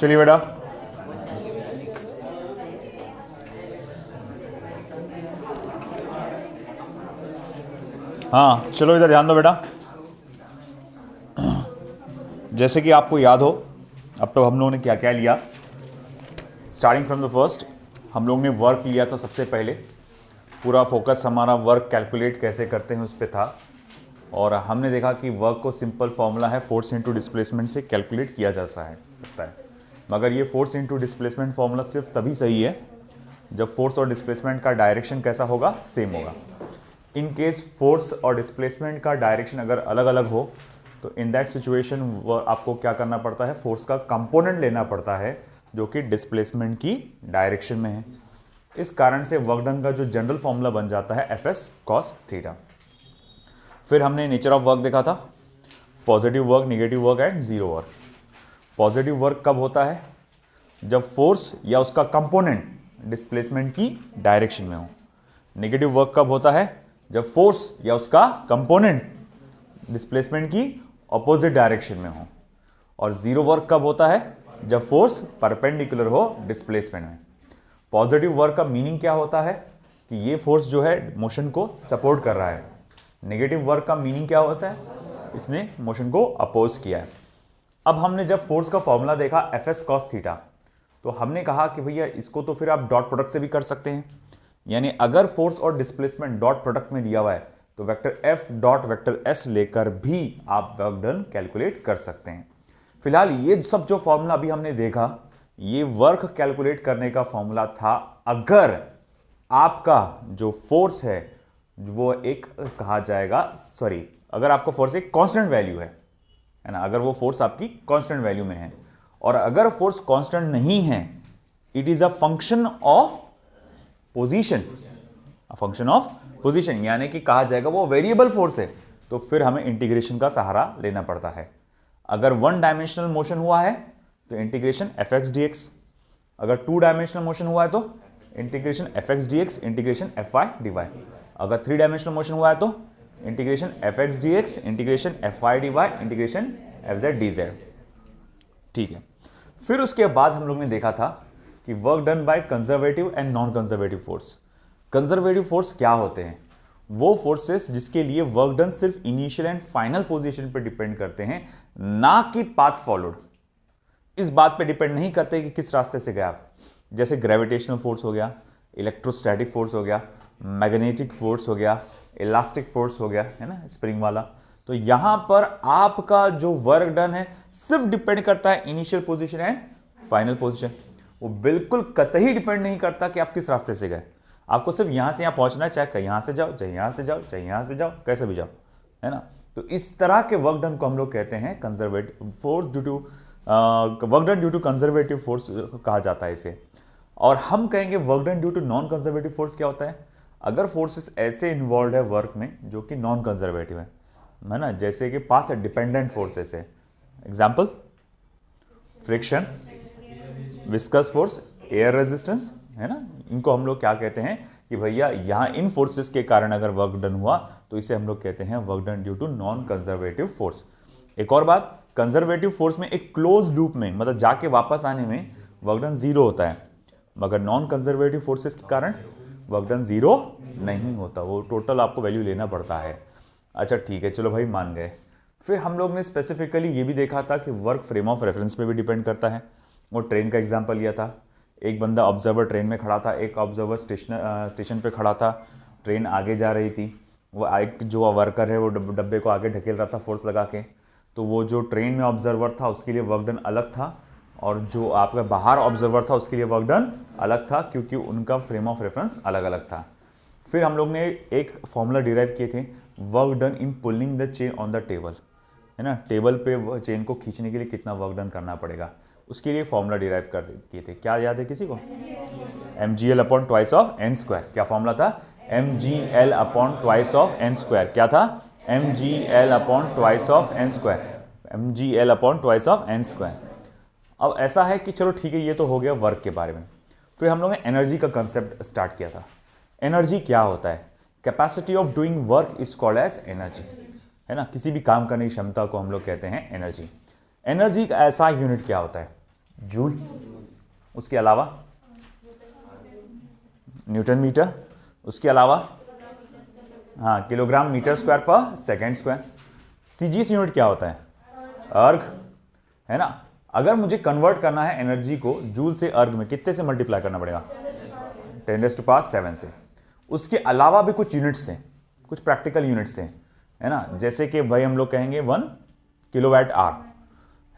चलिए बेटा, हाँ चलो इधर ध्यान दो बेटा। जैसे कि आपको याद हो अब तो हम लोगों ने क्या क्या लिया। स्टार्टिंग फ्रॉम द फर्स्ट हम लोग ने वर्क लिया था सबसे पहले। पूरा फोकस हमारा वर्क कैलकुलेट कैसे करते हैं उस पर था, और हमने देखा कि वर्क को सिंपल फॉर्मूला है फोर्स इनटू डिस्प्लेसमेंट से कैलकुलेट किया जा सकता है। मगर ये फोर्स इनटू डिस्प्लेसमेंट फॉर्मूला सिर्फ तभी सही है जब फोर्स और डिस्प्लेसमेंट का डायरेक्शन कैसा होगा, सेम होगा। इन केस फोर्स और डिस्प्लेसमेंट का डायरेक्शन अगर अलग अलग हो तो इन दैट सिचुएशन आपको क्या करना पड़ता है, फोर्स का कंपोनेंट लेना पड़ता है जो कि डिस्प्लेसमेंट की डायरेक्शन में है। इस कारण से वर्क डन का जो जनरल फॉर्मूला बन जाता है एफ एस कॉस थीटा। फिर हमने नेचर ऑफ वर्क देखा था, positive work, negative work and zero work. Positive work कब होता है, जब फोर्स या उसका कंपोनेंट डिस्प्लेसमेंट की डायरेक्शन में हो। नेगेटिव वर्क कब होता है, जब फोर्स या उसका कंपोनेंट डिस्प्लेसमेंट की ऑपोजिट डायरेक्शन में हो। और जीरो वर्क कब होता है, जब फोर्स परपेंडिकुलर हो डिस्प्लेसमेंट में। पॉजिटिव वर्क का मीनिंग क्या होता है कि ये फोर्स जो है मोशन को सपोर्ट कर रहा है। नेगेटिव वर्क का मीनिंग क्या होता है, इसने मोशन को अपोज किया है। अब हमने जब फोर्स का फॉर्मूला देखा एफ एस कॉस थीटा, तो हमने कहा कि भैया इसको तो फिर आप डॉट प्रोडक्ट से भी कर सकते हैं। यानी अगर फोर्स और डिस्प्लेसमेंट डॉट प्रोडक्ट में दिया हुआ है तो vector F dot vector S लेकर भी आप वर्क डन कैलकुलेट कर सकते हैं। फिलहाल ये सब जो फॉर्मूला अभी हमने देखा ये वर्क कैलकुलेट करने का फॉर्मूला था अगर आपका जो फोर्स है वो एक कहा जाएगा अगर आपका फोर्स एक कांस्टेंट वैल्यू है ना, अगर वो फोर्स आपकी कांस्टेंट वैल्यू में है। और अगर फोर्स कांस्टेंट नहीं है, it is a function of position, function of position, यानी कि कहा जाएगा वो वेरिएबल फोर्स है, तो फिर हमें इंटीग्रेशन का सहारा लेना पड़ता है। अगर वन डायमेंशनल मोशन हुआ है तो integration f x d x, अगर टू डायमेंशनल मोशन हुआ है तो integration f x d x integration f y d y, अगर थ्री डायमेंशनल मोशन हुआ है तो integration f x d x integration f y d y integration f z d z. ठीक है, फिर उसके बाद हम लोग ने देखा था कि work done by conservative and non conservative force. Conservative force क्या होते हैं, वो फोर्सेस जिसके लिए वर्क डन सिर्फ इनिशियल एंड फाइनल पोजीशन पर डिपेंड करते हैं, ना कि पाथ फॉलोड। इस बात पे डिपेंड नहीं करते कि किस रास्ते से गया आप। जैसे ग्रेविटेशनल फोर्स हो गया, इलेक्ट्रोस्टैटिक फोर्स हो गया, मैग्नेटिक फोर्स हो गया, इलास्टिक फोर्स हो गया, है ना, स्प्रिंग वाला। तो यहां पर आपका जो वर्क डन है सिर्फ डिपेंड करता है initial position and final position. वो बिल्कुल कतई डिपेंड नहीं करता कि आप किस रास्ते से गए। आपको सिर्फ यहां से यहां पहुंचना है, चाहे यहां से जाओ, चाहे यहां से जाओ, चाहे यहां से जाओ, कैसे भी जाओ, है ना। तो इस तरह के वर्क डन को हम लोग कहते हैं conservative force due to work done due to conservative force कहा जाता है इसे। और हम कहेंगे work done due to non conservative force क्या होता है, अगर फोर्सेस ऐसे इन्वॉल्व है वर्क में जो कि नॉन कंजर्वेटिव है ना, जैसे कि पाथ डिपेंडेंट फोर्सेस है। Example, friction, viscous force, air resistance, है ना। इनको हम लोग क्या कहते हैं कि भैया यहां इन फोर्सेस के कारण अगर वर्क डन हुआ तो इसे हम लोग कहते हैं work done due to non conservative force. एक और बात, कंजर्वेटिव फोर्स में एक क्लोज लूप में मतलब जाके वापस आने में वर्क डन जीरो होता है, मगर नॉन कंजर्वेटिव फोर्सेस के कारण वर्क डन जीरो नहीं होता, वो टोटल आपको वैल्यू लेना पड़ता है। अच्छा ठीक है, चलो भाई मान गए। फिर हम लोग ने स्पेसिफिकली ये भी देखा था कि वर्क फ्रेम ऑफ रेफरेंस पे भी डिपेंड करता है। वो ट्रेन का एग्जांपल लिया था, एक बंदा ऑब्जर्वर ट्रेन में खड़ा था, एक ऑब्जर्वर स्टेशन पे खड़ा था, ट्रेन आगे जा रही थी, वो एक जो वर्कर है वो डब्बे को आगे ढकेल रहा था फोर्स लगा के। तो वो जो ट्रेन में ऑब्जर्वर था उसके लिए वर्क डन अलग था, और जो आपका बाहर ऑब्जर्वर था उसके लिए वर्क डन अलग था, क्योंकि उनका फ्रेम ऑफ रेफरेंस अलग अलग था। फिर हम लोग ने एक फॉर्मूला डिराइव किए थे, work done in pulling the chain on the table, है ना। टेबल पे चेन को खींचने के लिए कितना वर्क डन करना पड़ेगा, उसके लिए फॉर्मूला डिराइव कर किए थे। क्या याद है किसी को, mgl upon twice of n square. क्या फॉर्मूला था, mgl upon twice of n square. क्या था, mgl upon twice of n square, mgl upon twice of n square. अब ऐसा है कि चलो ठीक है, ये तो हो गया वर्क के बारे में। फिर हम लोग ने एनर्जी का कंसेप्ट स्टार्ट किया था। एनर्जी क्या होता है, capacity of doing work is called as energy, है ना। किसी भी काम करने की क्षमता को हम लोग कहते हैं एनर्जी। एनर्जी का ऐसा यूनिट क्या होता है, जूल, उसके अलावा न्यूटन मीटर, उसके अलावा हाँ किलोग्राम मीटर स्क्वायर पर सेकेंड स्क्वायर। सीजीएस यूनिट क्या होता है? अर्ग, है ना। अगर मुझे कन्वर्ट करना है एनर्जी को जूल से अर्ग में, कितने से मल्टीप्लाई करना पड़ेगा? 10⁻7 से। उसके अलावा भी कुछ यूनिट्स हैं, कुछ प्रैक्टिकल यूनिट्स हैं, है ना। जैसे कि भाई हम लोग कहेंगे 1 किलोवाट आवर,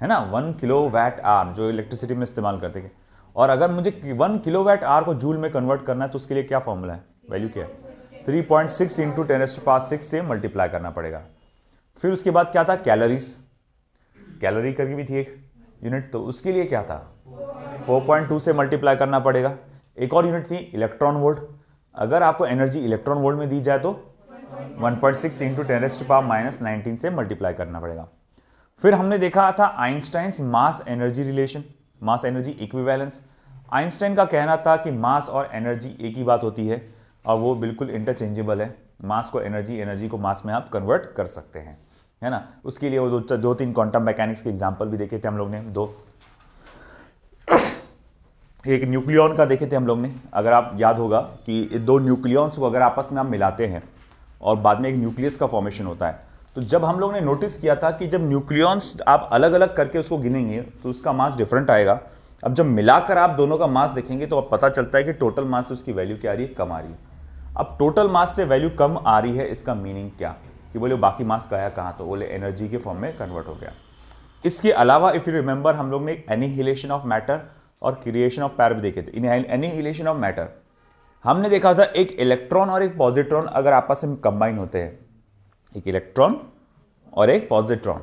है ना, 1 किलोवाट आवर जो इलेक्ट्रिसिटी में इस्तेमाल करते हैं। और अगर मुझे 1 किलोवाट आवर को जूल में कन्वर्ट करना है तो उसके लिए क्या फॉर्मूला है, वैल्यू क्या है? 3.6 इंटू 10⁻6 से मल्टीप्लाई करना पड़ेगा। फिर उसके बाद क्या था? कैलोरीज, कैलोरी करके भी थी एक यूनिट, तो उसके लिए क्या था? 4.2 से मल्टीप्लाई करना पड़ेगा। एक और यूनिट थी इलेक्ट्रॉन वोल्ट, अगर आपको एनर्जी इलेक्ट्रॉन वोल्ट में दी जाए तो 1.6 इंटू 10⁻⁻19 से मल्टीप्लाई करना पड़ेगा। फिर हमने देखा था Einstein's mass energy relation, mass energy equivalence. Einstein का कहना था कि मास और एनर्जी एक ही बात होती है और वो बिल्कुल इंटरचेंजेबल है। मास को एनर्जी, एनर्जी को मास में आप कन्वर्ट कर सकते हैं, है ना। उसके लिए वो दो तीन क्वांटम मैकेनिक्स के एग्जांपल भी देखे थे हम लोग ने, एक न्यूक्लियॉन का देखे थे हम लोग ने। अगर आप याद होगा कि दो न्यूक्लियॉन्स को अगर आपस में आप मिलाते हैं और बाद में एक न्यूक्लियस का फॉर्मेशन होता है, तो जब हम लोग ने नोटिस किया था कि जब न्यूक्लियॉन्स आप अलग अलग करके उसको गिनेंगे तो उसका मास डिफरेंट आएगा। अब जब मिलाकर आप दोनों का मास देखेंगे तो अब पता चलता है कि टोटल मास से उसकी वैल्यू क्या आ रही है? कम आ रही है। अब टोटल मास से वैल्यू कम आ रही है, इसका मीनिंग क्या? कि बोले बाकी मास गया कहाँ? तो बोले एनर्जी के फॉर्म में कन्वर्ट हो गया। इसके अलावा इफ यू रिमेंबर हम लोग ने एनिहिलेशन ऑफ मैटर और क्रिएशन ऑफ पैर भी देखे थे। इन एनिहिलेशन ऑफ मैटर हमने देखा था एक इलेक्ट्रॉन और एक पॉजिट्रॉन अगर आपस में कंबाइन होते हैं, एक इलेक्ट्रॉन और एक पॉजिट्रॉन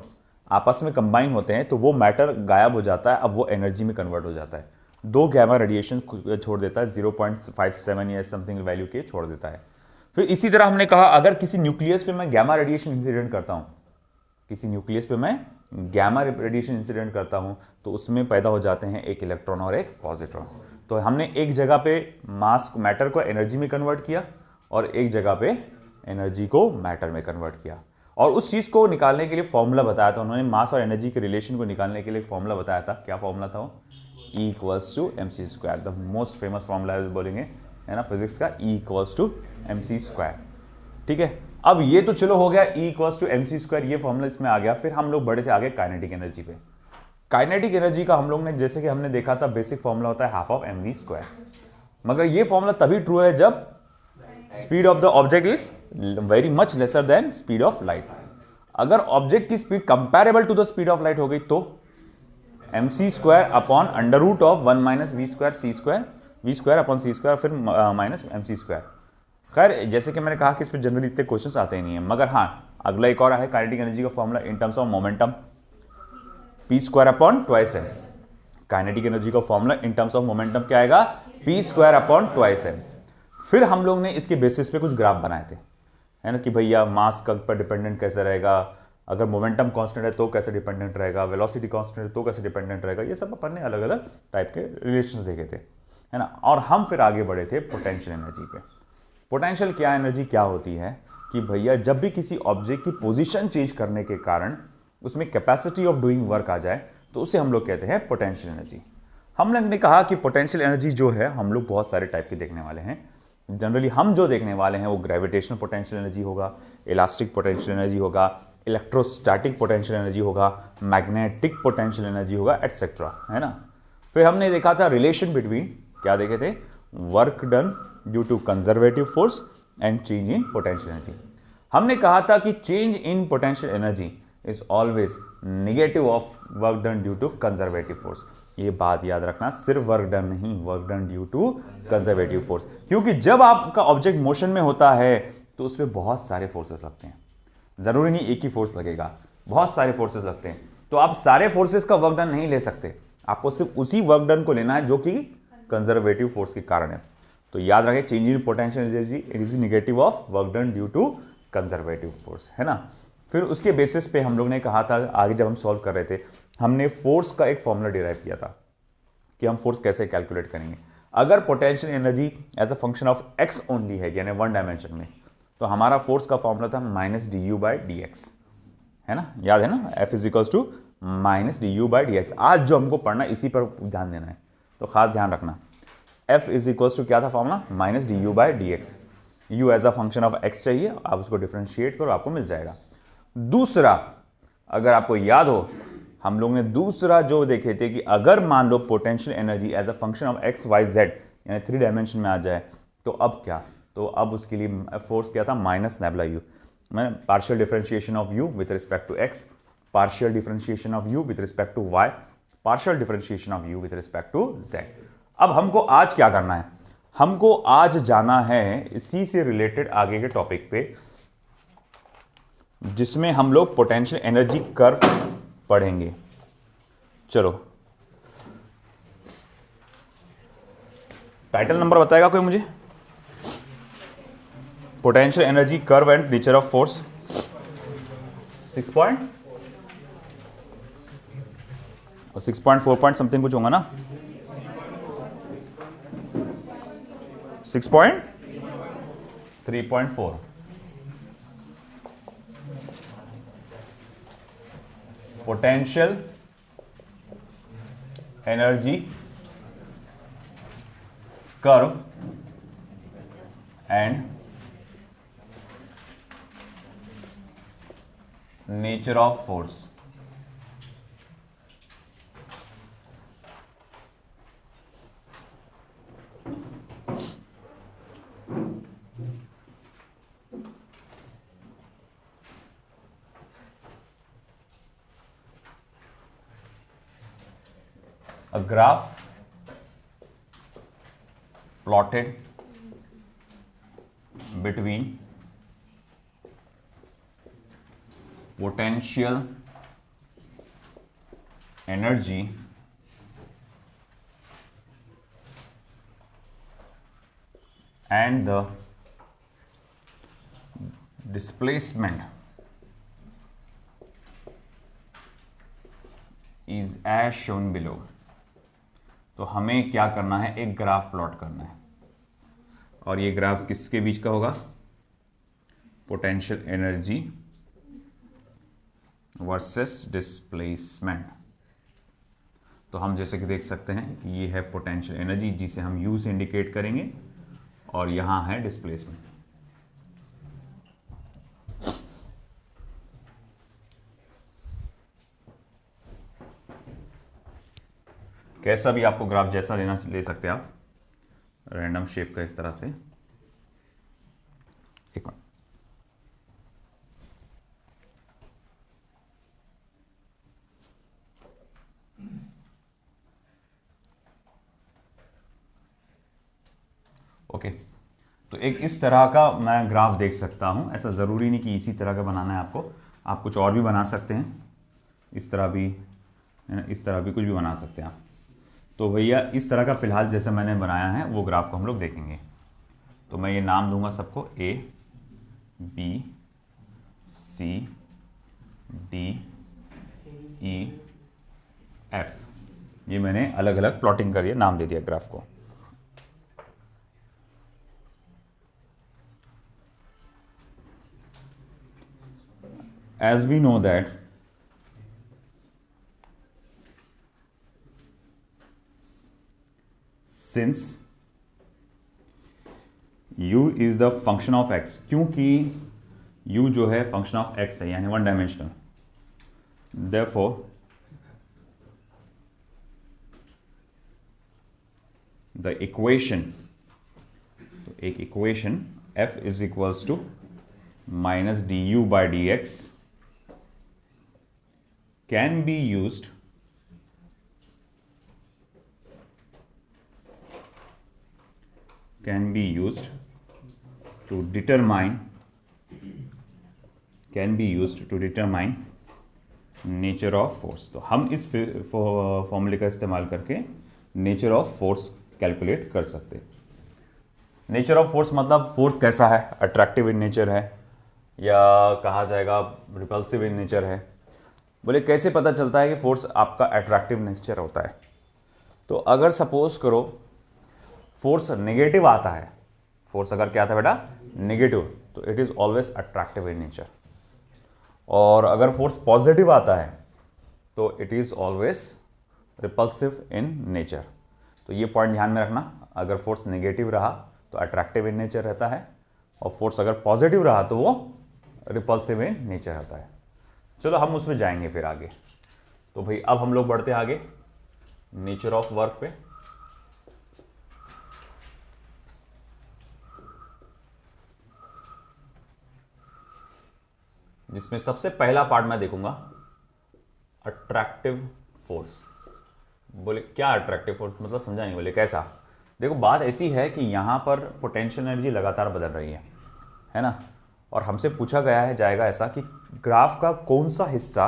आपस में कंबाइन होते हैं तो वो मैटर गायब हो जाता है, अब वो एनर्जी में कन्वर्ट हो जाता है। 2 गैमा रेडिएशन छोड़ देता है, 0.57 या समथिंग वैल्यू के छोड़ देता है। फिर इसी तरह हमने कहा अगर किसी न्यूक्लियस पे मैं गैमा रेडिएशन इंसिडेंट करता हूं, किसी न्यूक्लियस पे मैं गैमा रेडिएशन इंसिडेंट करता हूं तो उसमें पैदा हो जाते हैं एक इलेक्ट्रॉन और एक पॉजिट्रॉन। तो हमने एक जगह पे मास मैटर को एनर्जी में कन्वर्ट किया और एक जगह पे एनर्जी को मैटर में कन्वर्ट किया। और उस चीज को निकालने के लिए फॉर्मूला बताया था उन्होंने, मास और एनर्जी के रिलेशन को निकालने के लिए फॉर्मूला बताया था। क्या फॉर्मूला था वो? E = mc², the most famous formula बोलेंगे, है ना, फिजिक्स का, E = mc²। ठीक है, अब ये तो चलो हो गया E = mc², ये फॉर्मूला इसमें आ गया। फिर हम लोग बढ़े थे आगे काइनेटिक एनर्जी पे। काइनेटिक एनर्जी का हम लोग ने जैसे कि हमने देखा था बेसिक फॉर्मूला होता है ½mv², मगर ये फॉर्मूला तभी ट्रू है जब speed of the object is very much lesser than speed of light. अगर ऑब्जेक्ट की speed comparable to the speed of light हो गई तो mc² upon √1 - v² c², v² upon c² फिर माइनस mc²। खैर जैसे कि मैंने कहा कि इस पर जनरली इतने क्वेश्चंस आते ही नहीं है, मगर हाँ अगला एक और है काइनेटिक एनर्जी का formula in terms of momentum, p² upon 2m। Kinetic energy का formula in terms of momentum क्या आएगा? p² upon 2m। फिर हम लोग ने इसके बेसिस पे कुछ ग्राफ बनाए थे, है ना, कि भैया मास पर डिपेंडेंट कैसे रहेगा, अगर मोमेंटम कांस्टेंट है तो कैसे डिपेंडेंट रहेगा, वेलोसिटी कांस्टेंट है तो कैसे डिपेंडेंट रहेगा। ये सब अपन ने अलग अलग टाइप के रिलेशंस देखे थे, है ना। और हम फिर आगे बढ़े थे पोटेंशियल एनर्जी पे। पोटेंशियल क्या एनर्जी क्या होती है कि भैया जब भी किसी ऑब्जेक्ट की पोजीशन चेंज करने के कारण उसमें कैपेसिटी ऑफ डूइंग वर्क आ जाए तो उसे हम लोग कहते हैं पोटेंशियल एनर्जी। हम लोग ने कहा कि पोटेंशियल एनर्जी जो है हम लोग बहुत सारे टाइप के देखने वाले हैं। जनरली हम जो देखने वाले हैं वो ग्रेविटेशनल पोटेंशियल एनर्जी होगा, इलास्टिक पोटेंशियल एनर्जी होगा, इलेक्ट्रोस्टैटिक पोटेंशियल एनर्जी होगा, मैग्नेटिक पोटेंशियल एनर्जी होगा, एटसेट्रा, है ना। फिर हमने देखा था रिलेशन बिटवीन, क्या देखे थे? Work done due to conservative force and change in potential energy. हमने कहा था कि change in potential energy is always negative of work done due to conservative force. ये बात याद रखना, सिर्फ वर्क डन नहीं, work done due to conservative force, क्योंकि जब आपका ऑब्जेक्ट मोशन में होता है तो उसमें बहुत सारे फोर्सेस लगते हैं। जरूरी नहीं एक ही फोर्स लगेगा, बहुत सारे फोर्सेस लगते हैं। तो आप सारे फोर्सेस का वर्क डन नहीं ले सकते, आपको सिर्फ उसी वर्क डन को लेना है जो कि कंजर्वेटिव फोर्स के कारण है। तो याद रखें, change in potential energy is negative of work done due to conservative force, है ना। फिर उसके बेसिस पे हम लोग ने कहा था, आगे जब हम सॉल्व कर रहे थे, हमने फोर्स का एक फॉर्मूला डिराइव किया था कि हम फोर्स कैसे कैलकुलेट करेंगे। अगर potential energy as a function of x only है, यानी 1 डायमेंशन में, तो हमारा फोर्स का फॉर्मूला था -du/dx, है ना, याद है ना, F = minus D you by D x. आज जो हमको पढ़ना है इसी पर ध्यान देना है, तो खास ध्यान रखना। एफ इज इक्वल्स टू क्या था formula, minus D you by D x. U as a function of x चाहिए, आप उसको डिफ्रेंशिएट करो, आपको मिल जाएगा। दूसरा, अगर आपको याद हो, हम लोग ने दूसरा जो देखे थे कि अगर मान लो potential energy as a function of x y z यानी 3 डायमेंशन में आ जाए, तो अब क्या, तो अब उसके लिए फोर्स क्या था, माइनस नेबुला यू। मैंने partial differentiation of u with respect to x, partial differentiation of u with respect to y, partial differentiation of u with respect to z. अब हमको आज क्या करना है, हमको आज जाना है इसी से रिलेटेड आगे के टॉपिक पे, जिसमें हम लोग पोटेंशियल एनर्जी कर्व पढ़ेंगे। चलो, टाइटल नंबर बताएगा कोई मुझे? Potential energy curve and nature of force 6 point और 6.4 पॉइंट समथिंग कुछ होगा ना, 6.3.4। Potential energy curve and nature of force. A graph plotted between potential energy and the displacement is as shown below। तो हमें क्या करना है, एक ग्राफ प्लॉट करना है, और ये ग्राफ किसके बीच का होगा, पोटेंशियल एनर्जी वर्सेस डिस्प्लेसमेंट। तो हम जैसे कि देख सकते हैं कि ये है पोटेंशियल एनर्जी जिसे हम यू से इंडिकेट करेंगे, और यहां है डिस्प्लेसमेंट। कैसा भी आपको ग्राफ जैसा लेना ले सकते हैं आप, रैंडम शेप का इस तरह से। एक मिनट, ओके। तो एक इस तरह का मैं ग्राफ देख सकता हूं। ऐसा जरूरी नहीं कि इसी तरह का बनाना है आपको, आप कुछ और भी बना सकते हैं, इस तरह भी, इस तरह भी कुछ भी बना सकते हैं आप। तो भैया इस तरह का फिलहाल जैसे मैंने बनाया है वो ग्राफ को हम लोग देखेंगे। तो मैं ये नाम दूंगा सबको, A B C D E F. ये मैंने अलग अलग प्लॉटिंग कर दिया, नाम दे दिया ग्राफ को। As we know that since u is the function of x, क्योंकि u जो है फंक्शन ऑफ x है यानी 1 डायमेंशनल, therefore the equation, तो एक equation f is equals to minus du by dx can be used to determine nature of force. तो हम इस फॉर्मूले का इस्तेमाल करके नेचर ऑफ फोर्स कैलकुलेट कर सकते हैं। नेचर ऑफ फोर्स मतलब फोर्स कैसा है, अट्रैक्टिव इन नेचर है या कहा जाएगा रिपल्सिव इन नेचर है। बोले कैसे पता चलता है कि फोर्स आपका अट्रैक्टिव नेचर होता है? तो अगर सपोज करो फोर्स नेगेटिव आता है, फोर्स अगर क्या था बेटा नेगेटिव, तो it is always attractive in nature. और अगर फोर्स पॉजिटिव आता है तो it is always repulsive in nature. तो ये पॉइंट ध्यान में रखना, अगर फोर्स नेगेटिव रहा तो अट्रैक्टिव इन नेचर रहता है, और फोर्स अगर पॉजिटिव रहा तो वो रिपल्सिव इन नेचर रहता है। चलो हम उसमें जाएंगे फिर आगे। तो भाई अब हम लोग बढ़ते हैं आगे नेचर ऑफ वर्क पे। जिसमें सबसे पहला पार्ट मैं देखूंगा अट्रैक्टिव फोर्स। बोले क्या अट्रैक्टिव फोर्स मतलब, समझा नहीं। बोले कैसा? देखो बात ऐसी है कि यहां पर पोटेंशियल एनर्जी लगातार बदल रही है ना, और हमसे पूछा गया है जाएगा ऐसा कि ग्राफ का कौन सा हिस्सा,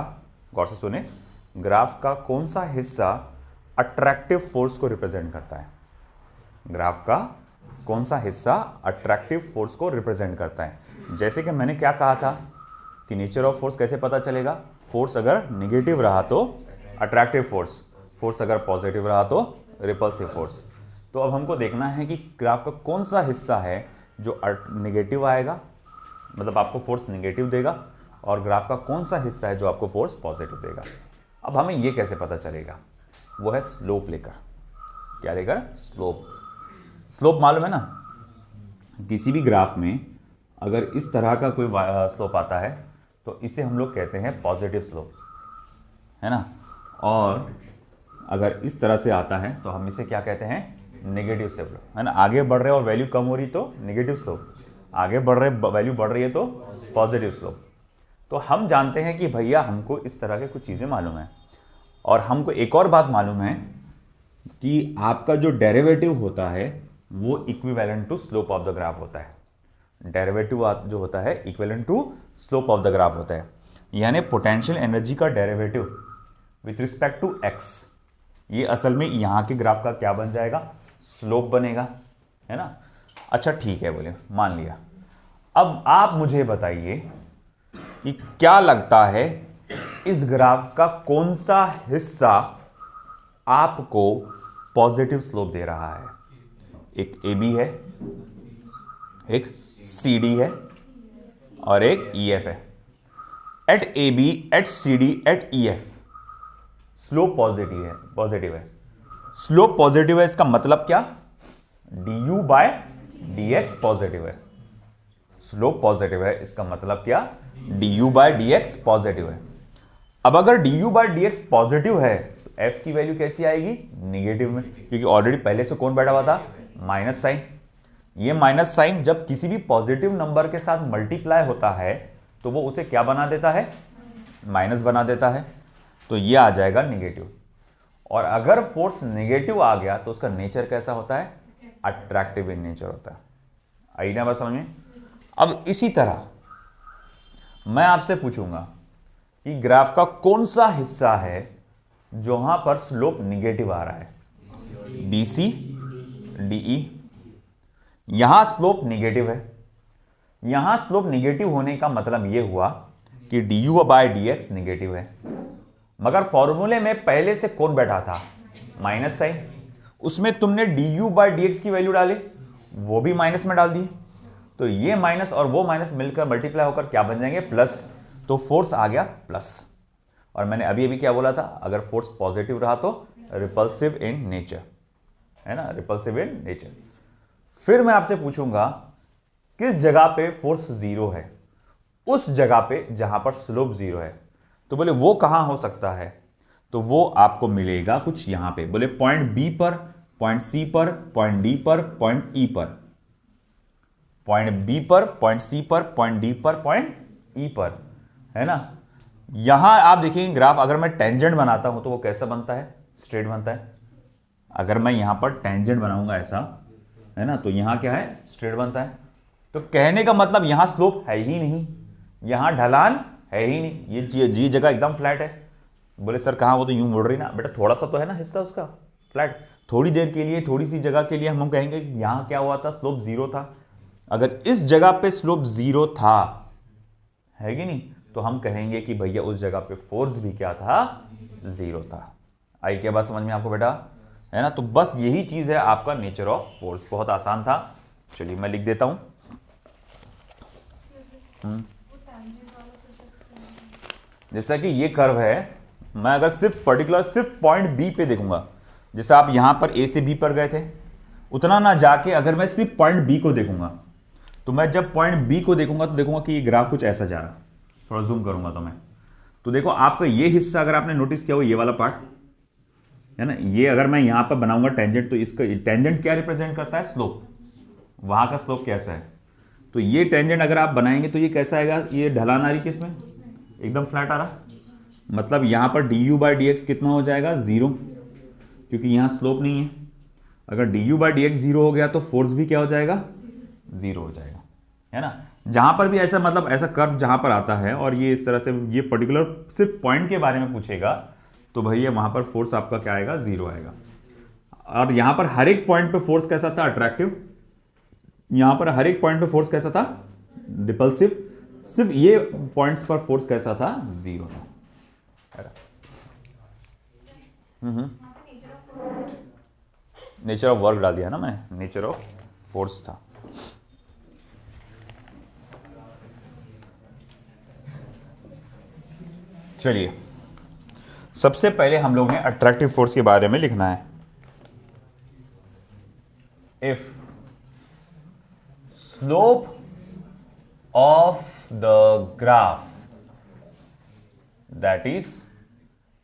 गौर से सुने, ग्राफ का कौन सा हिस्सा अट्रैक्टिव फोर्स को रिप्रेजेंट करता है। ग्राफ का कौन सा हिस्सा अट्रैक्टिव फोर्स को रिप्रेजेंट करता है। जैसे कि मैंने क्या कहा था कि नेचर ऑफ फोर्स कैसे पता चलेगा, फोर्स अगर निगेटिव रहा तो अट्रैक्टिव फोर्स, फोर्स अगर पॉजिटिव रहा तो रिपल्सिव फोर्स। तो अब हमको देखना है कि ग्राफ का कौन सा हिस्सा है जो निगेटिव आएगा, मतलब आपको फोर्स निगेटिव देगा, और ग्राफ का कौन सा हिस्सा है जो आपको फोर्स पॉजिटिव देगा। अब हमें ये कैसे पता चलेगा, वो है स्लोप लेकर। क्या लेकर? स्लोप। स्लोप मालूम है ना, किसी भी ग्राफ में अगर इस तरह का कोई स्लोप आता है तो इसे हम लोग कहते हैं पॉजिटिव स्लोप, है ना, और अगर इस तरह से आता है तो हम इसे क्या कहते हैं? नेगेटिव स्लोप, है ना। आगे बढ़ रहे और वैल्यू कम हो रही तो नेगेटिव स्लोप, आगे बढ़ रहे वैल्यू बढ़ रही है तो पॉजिटिव स्लोप। तो हम जानते हैं कि भैया हमको इस तरह के कुछ चीज़ें मालूम है, और हमको एक और बात मालूम है कि आपका जो डेरिवेटिव होता है वो equivalent to slope of the graph होता है। डेरिवेटिव जो होता है equivalent to slope of the graph होता है, यानी पोटेंशियल एनर्जी का derivative with respect to x, ये असल में यहां के ग्राफ का क्या बन जाएगा? स्लोप बनेगा, है ना। अच्छा ठीक है, बोले मान लिया। अब आप मुझे बताइए कि क्या लगता है इस ग्राफ का कौन सा हिस्सा आपको पॉजिटिव स्लोप दे रहा है? एक ए बी है, एक सी डी है, और एक ई एफ है। At A B, at C D, at E F slope positive है, पॉजिटिव है। स्लोप पॉजिटिव है, इसका मतलब क्या? D u by d x positive है। स्लोप पॉजिटिव है, इसका मतलब क्या? D u by d x positive है। अब अगर d u by d x positive है तो एफ की वैल्यू कैसी आएगी? निगेटिव में, क्योंकि ऑलरेडी पहले से कौन बैठा हुआ था? Minus sign. ये माइनस साइन जब किसी भी पॉजिटिव नंबर के साथ मल्टीप्लाई होता है तो वो उसे क्या बना देता है? माइनस बना देता है। तो ये आ जाएगा निगेटिव। और अगर फोर्स निगेटिव आ गया तो उसका नेचर कैसा होता है? अट्रैक्टिव इन नेचर होता है। आई ना बात समझ में? अब इसी तरह मैं आपसे पूछूंगा कि ग्राफ का कौन सा हिस्सा है जहां पर स्लोप निगेटिव आ रहा है? BC, DE। यहां स्लोप निगेटिव है। यहां स्लोप निगेटिव होने का मतलब यह हुआ कि du बाय dx निगेटिव है, मगर फॉर्मूले में पहले से कौन बैठा था? Minus sign. उसमें तुमने du बाय dx की वैल्यू डाली, वो भी माइनस में डाल दी, तो ये माइनस और वो माइनस मिलकर मल्टीप्लाई होकर क्या बन जाएंगे? प्लस। तो फोर्स आ गया प्लस। और मैंने अभी अभी क्या बोला था? अगर फोर्स पॉजिटिव रहा तो रिपल्सिव इन नेचर, है ना, रिपल्सिव इन नेचर। फिर मैं आपसे पूछूंगा किस जगह पे फोर्स जीरो है? उस जगह पे जहां पर स्लोप जीरो है। तो बोले वो कहां हो सकता है? तो वो आपको मिलेगा कुछ यहां पे। बोले पॉइंट बी पर, पॉइंट सी पर, पॉइंट डी पर, पॉइंट ई पर। पॉइंट बी पर, पॉइंट सी पर, पॉइंट डी पर, पॉइंट ई पर, है ना। यहां आप देखेंगे ग्राफ, अगर मैं टेंजेंट बनाता हूं तो वो कैसा बनता है? स्ट्रेट बनता है। अगर मैं यहां पर टेंजेंट बनाऊंगा ऐसा, है ना, तो यहां क्या है? स्ट्रेट बनता है। तो कहने का मतलब यहां स्लोप है ही नहीं, यहां ढलान है ही नहीं, ये जगह एकदम फ्लैट है। बोले सर कहां? वो तो यूं मुड़ रही ना। बेटा थोड़ा सा तो है ना हिस्सा उसका फ्लैट। थोड़ी देर के लिए, थोड़ी सी जगह के लिए हम कहेंगे कि यहां क्या हुआ था? स्लोप जीरो था। अगर इस जगह पे स्लोप जीरो था, है कि नहीं, तो हम कहेंगे कि भैया उस जगह पे फोर्स भी क्या था? जीरो था। आई क्या बात समझ में आपको बेटा? है ना। तो बस यही चीज है आपका नेचर ऑफ फोर्स। बहुत आसान था। चलिए मैं लिख देता हूं। जैसा कि ये कर्व है, मैं अगर सिर्फ पर्टिकुलर सिर्फ पॉइंट बी पे देखूंगा, जैसे आप यहां पर ए से बी पर गए थे, उतना ना जाके अगर मैं सिर्फ पॉइंट बी को देखूंगा, तो मैं जब पॉइंट बी को देखूंगा तो देखूंगा कि ये ग्राफ कुछ ऐसा जा रहा। थोड़ा जूम करूंगा तो मैं, तो देखो आपका ये हिस्सा अगर आपने नोटिस किया हो, ये वाला पार्ट है ना, ये अगर मैं यहां पर बनाऊंगा टेंजेंट, तो इसका टेंजेंट क्या रिप्रेजेंट करता है? स्लोप। वहां का स्लोप कैसा है? तो ये टेंजेंट अगर आप बनाएंगे तो ये कैसा आएगा? ये ढलान आ रही किसमें? एकदम फ्लैट आ रहा। मतलब यहां पर D you by D x कितना हो जाएगा? जीरो, क्योंकि यहां स्लोप नहीं है। अगर d you by D x zero हो गया तो फोर्स भी क्या हो जाएगा? जीरो हो जाएगा, है ना। जहां पर भी ऐसा मतलब ऐसा कर्व जहां पर आता है और ये इस तरह से ये पर्टिकुलर सिर्फ पॉइंट के बारे में पूछेगा, तो भैया वहां पर फोर्स आपका क्या आएगा? जीरो आएगा। और यहां पर हर एक पॉइंट पे फोर्स कैसा था? अट्रैक्टिव। यहां पर हर एक पॉइंट पे फोर्स कैसा था? रिपल्सिव। सिर्फ ये पॉइंट्स पर फोर्स कैसा था? जीरो था। नेचर ऑफ वर्क डाल दिया ना मैंने, नेचर ऑफ फोर्स था। चलिए, सबसे पहले हम लोग ने अट्रैक्टिव फोर्स के बारे में लिखना है। If slope of the graph that is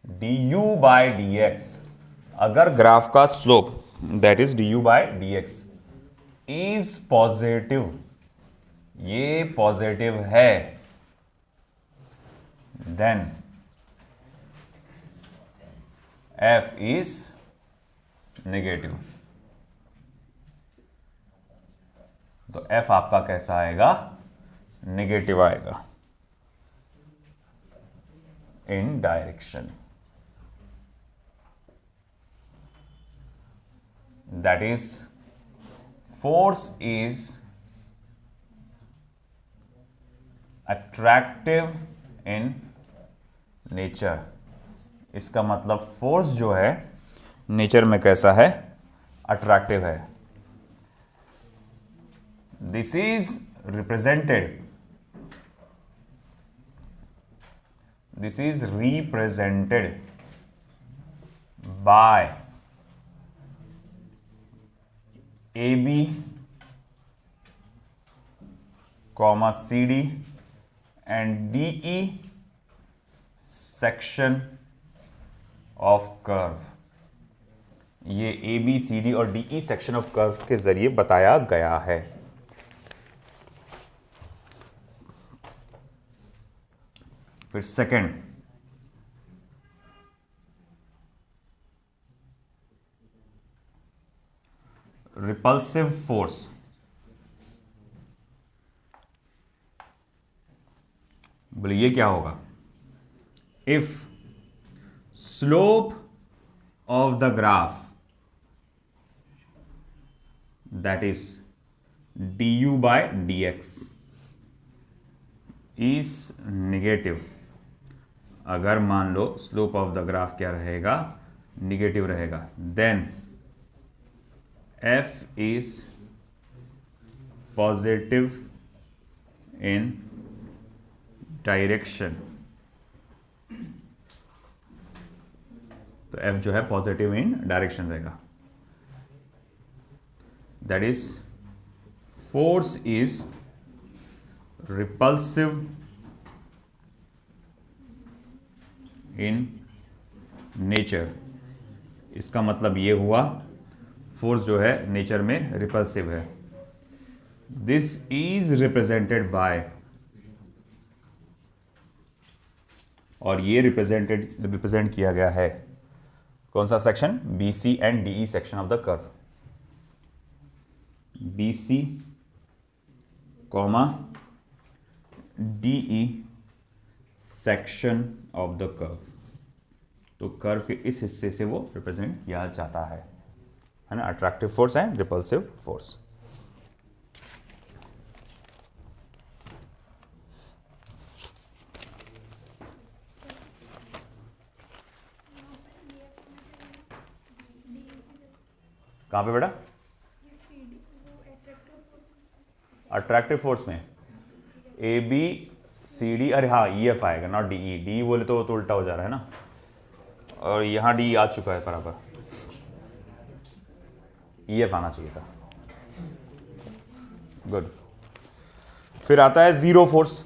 d u by d x, अगर ग्राफ का slope that is d u by d x is positive, ये पॉजिटिव है, देन एफ इज नेगेटिव। तो एफ आपका कैसा आएगा? नेगेटिव आएगा in direction, that is force is attractive in nature. इसका मतलब फोर्स जो है नेचर में कैसा है? अट्रैक्टिव है। This is represented, this is represented by A B comma C D and D E section of curve. ये ए बी सी डी और D E section of curve के जरिए बताया गया है। फिर सेकंड, रिपल्सिव फोर्स। बोले ये क्या होगा? If slope of the graph that is du by dx is negative, अगर मान लो स्लोप ऑफ द ग्राफ क्या रहेगा? निगेटिव रहेगा, then f is positive in direction। तो f जो है पॉजिटिव इन डायरेक्शन रहेगा, that is force is repulsive in nature. इसका मतलब ये हुआ फोर्स जो है नेचर में रिपल्सिव है। दिस इज रिप्रेजेंटेड बाय, और ये रिप्रेजेंट किया गया है कौन सा section? B C and D E section of the curve. B C comma D E section of the curve. तो कर्व के इस हिस्से से वो रिप्रेजेंट किया जाता है ना। Attractive force and repulsive force. कहां पे बेटा? अट्रैक्टिव फोर्स में ए बी सी डी, अरे हाँ ई एफ आएगा, नॉट डी ई। डी बोले तो उल्टा हो जा रहा है ना। और यहाँ डी आ चुका है बराबर, ई एफ आना चाहिए था। गुड। फिर आता है zero force.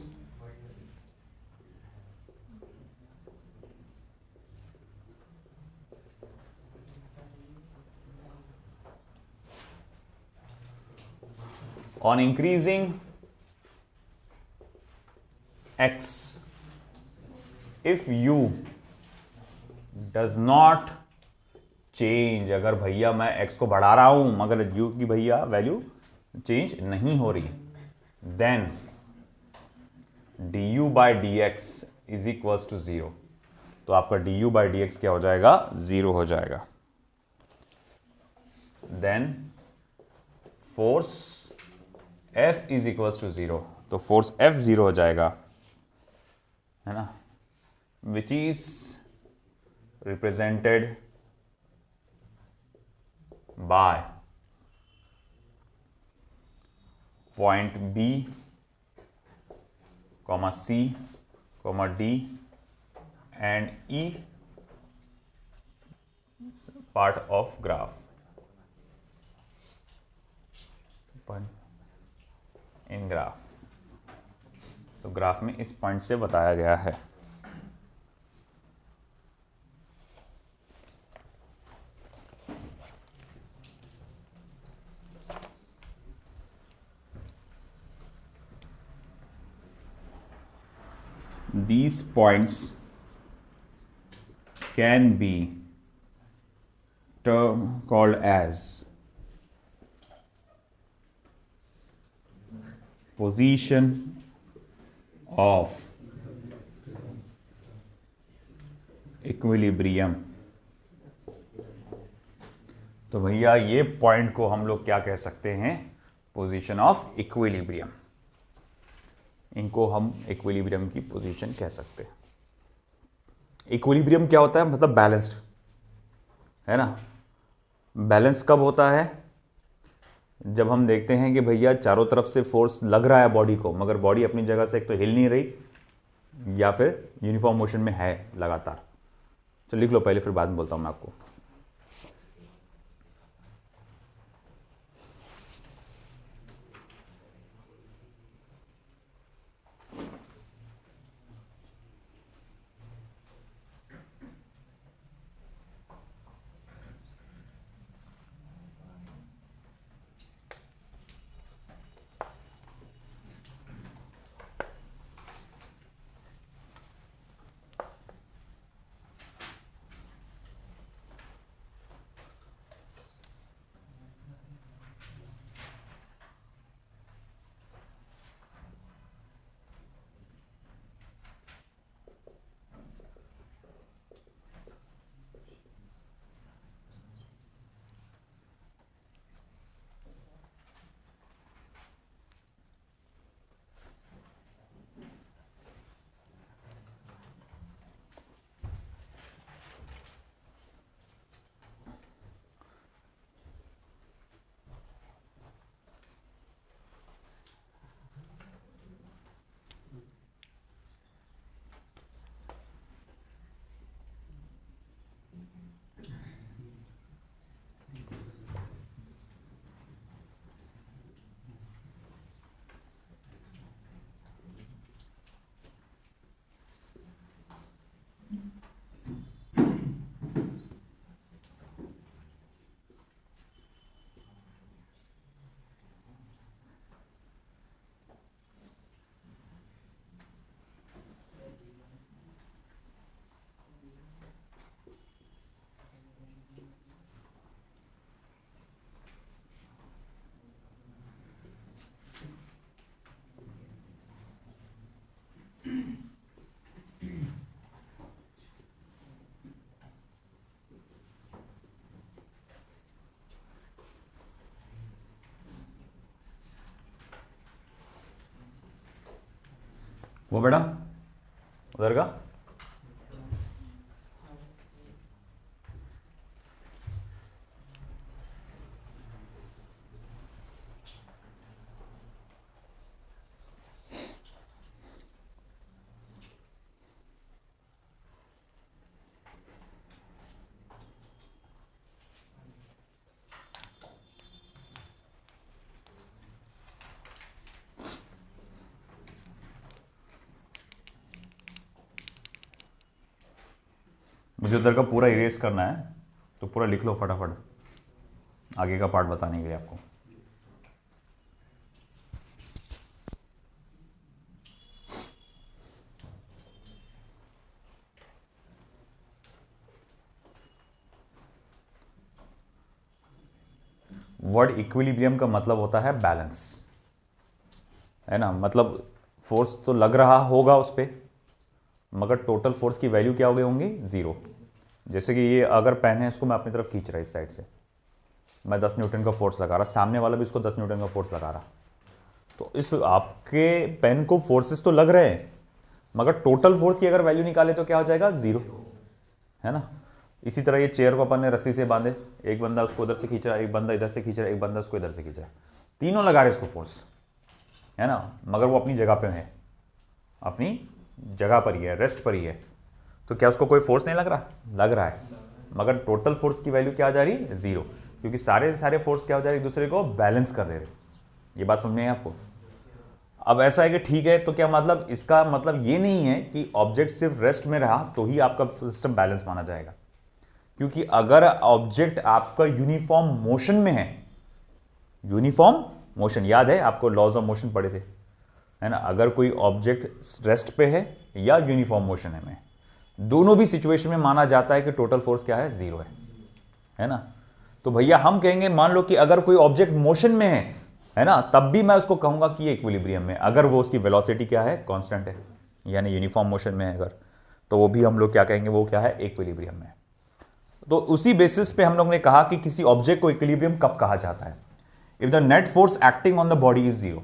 On increasing x, if u does not change, अगर भैया मैं x को बढ़ा रहा हूं मगर u की भैया वैल्यू चेंज नहीं हो रही, then du by D x is equals to zero. तो आपका du बाई डी एक्स क्या हो जाएगा, जीरो हो जाएगा। Then force F is equals to zero, तो फोर्स F जीरो हो जाएगा, है ना, which is represented by point B, C, D and E part of graph in graph. तो ग्राफ में इस पॉइंट से बताया गया है। These points can be called as position of equilibrium। तो भैया ये पॉइंट को हम लोग क्या कह सकते हैं, पोजीशन ऑफ इक्विलिब्रियम। इनको हम इक्विलिब्रियम की पोजीशन कह सकते हैं। इक्विलिब्रियम क्या होता है, मतलब बैलेंस्ड, है ना। बैलेंस कब होता है, जब हम देखते हैं कि भैया चारों तरफ से फोर्स लग रहा है बॉडी को, मगर बॉडी अपनी जगह से एक तो हिल नहीं रही या फिर यूनिफॉर्म मोशन में है लगातार। तो लिख लो पहले, फिर बाद में बोलता हूं मैं आपको। वो बेटा उधर का मुझे उधर का पूरा इरेज करना है, तो पूरा लिख लो फटाफट, आगे का पार्ट बताने के लिए आपको। वर्ड इक्विलिब्रियम का मतलब होता है बैलेंस, है ना। मतलब फोर्स तो लग रहा होगा उस पर, मगर टोटल फोर्स की वैल्यू क्या हो गई होंगी, जीरो। जैसे कि ये अगर पेन है, इसको मैं अपनी तरफ खींच रहा इस साइड से, मैं 10 न्यूटन का फोर्स लगा रहा, सामने वाला भी इसको 10 न्यूटन का फोर्स लगा रहा, तो इस आपके पेन को फोर्सेस तो लग रहे हैं, मगर टोटल फोर्स की अगर वैल्यू निकाले तो क्या हो जाएगा, जीरो, है ना। इसी तरह ये चेयर को अपन ने रस्सी से बांधे, एक बंदा उसको उधर से खींच रहा है, एक बंदा इधर से खींच रहा है, एक बंदा उसको इधर से खींच रहा है, तीनों लगा रहे इसको फोर्स, है ना, मगर वो अपनी जगह पे है, अपनी जगह पर ही है, रेस्ट पर ही है, तो क्या उसको कोई फोर्स नहीं लग रहा, लग रहा है, मगर टोटल फोर्स की वैल्यू क्या आ जा रही है, जीरो, क्योंकि सारे फोर्स क्या हो जा रहे, एक दूसरे को बैलेंस कर दे रहे। ये बात समझ में आई आपको। अब ऐसा है कि ठीक है, तो क्या मतलब, इसका मतलब ये नहीं है कि ऑब्जेक्ट सिर्फ रेस्ट में रहा तो ही आपका सिस्टम बैलेंस माना जाएगा, क्योंकि अगर ऑब्जेक्ट आपका यूनिफॉर्म मोशन में है, यूनिफॉर्म मोशन याद है आपको, लॉज ऑफ मोशन पढ़े थे, है ना। अगर कोई ऑब्जेक्ट रेस्ट पे है या यूनिफॉर्म मोशन में, दोनों भी सिचुएशन में माना जाता है कि टोटल फोर्स क्या है, जीरो है ना। तो भैया हम कहेंगे, मान लो कि अगर कोई ऑब्जेक्ट मोशन में है ना, तब भी मैं उसको कहूंगा कि ये इक्विलिब्रियम में, अगर वो उसकी वेलोसिटी क्या है, कांस्टेंट है, यानी यूनिफॉर्म मोशन में है अगर, तो वो भी हम लोग क्या कहेंगे, वो क्या है, इक्विलिब्रियम में। तो उसी बेसिस पे हम लोग ने कहा कि किसी ऑब्जेक्ट को इक्विलिब्रियम कब कहा जाता है, if the net force acting on the body is zero,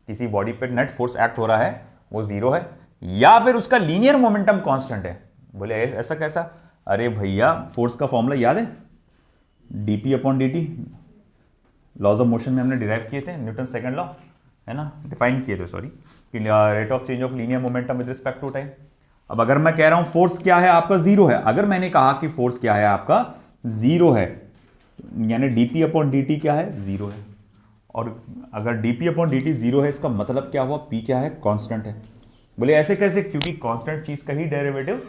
किसी बॉडी पे नेट फोर्स एक्ट हो रहा है वो जीरो है, या फिर उसका लीनियर मोमेंटम कांस्टेंट है। बोले ऐसा कैसा, अरे भैया फोर्स का फॉर्मूला याद है, d p upon d t, laws of motion में हमने डिराइव किए थे, न्यूटन सेकंड लॉ, है ना, डिफाइन किए थे, सॉरी, कि rate of change of linear momentum with respect to time. अब अगर मैं कह रहा हूं फोर्स क्या है आपका, जीरो है, अगर मैंने कहा कि फोर्स क्या है आपका, जीरो है, यानी डीपी अपॉन डी टी क्या है, जीरो है, और अगर DP upon d T zero है, इसका मतलब क्या हुआ, पी क्या है, कांस्टेंट है। बोले ऐसे कैसे, क्योंकि कांस्टेंट चीज का ही डेरिवेटिव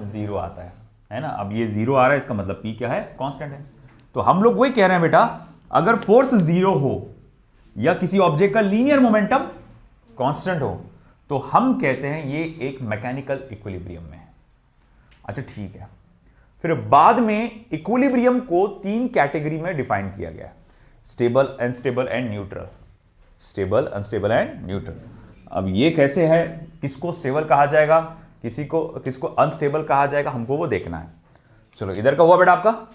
जीरो आता है ना। अब ये जीरो आ रहा है, इसका मतलब पी क्या है, कांस्टेंट है। तो हम लोग वही कह रहे हैं बेटा, अगर फोर्स जीरो हो या किसी ऑब्जेक्ट का लीनियर मोमेंटम कांस्टेंट हो, तो हम कहते हैं ये एक मैकेनिकल इक्विलिब्रियम में है। अच्छा ठीक है, फिर बाद में इक्विलिब्रियम को 3 कैटेगरी में डिफाइन किया गया, stable, unstable and neutral. Stable, unstable and neutral. अब ये कैसे है, किसको स्टेबल कहा जाएगा, किसको अनस्टेबल कहा जाएगा, हमको वो देखना है। चलो इधर का हुआ बेटा आपका,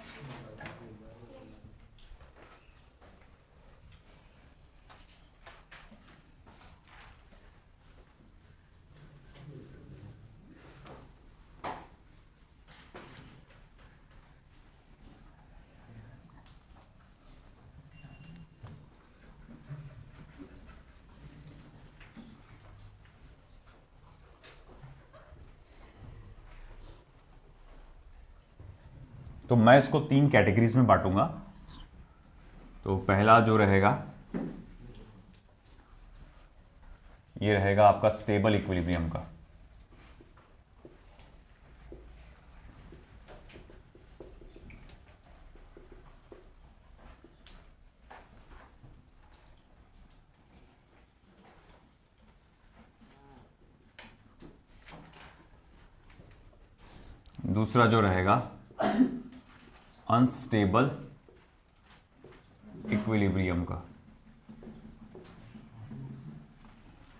तो मैं इसको 3 कैटेगरीज में बांटूंगा। तो पहला जो रहेगा, ये रहेगा आपका स्टेबल इक्विलिब्रियम का। दूसरा जो रहेगा अनस्टेबल इक्विलिब्रियम का,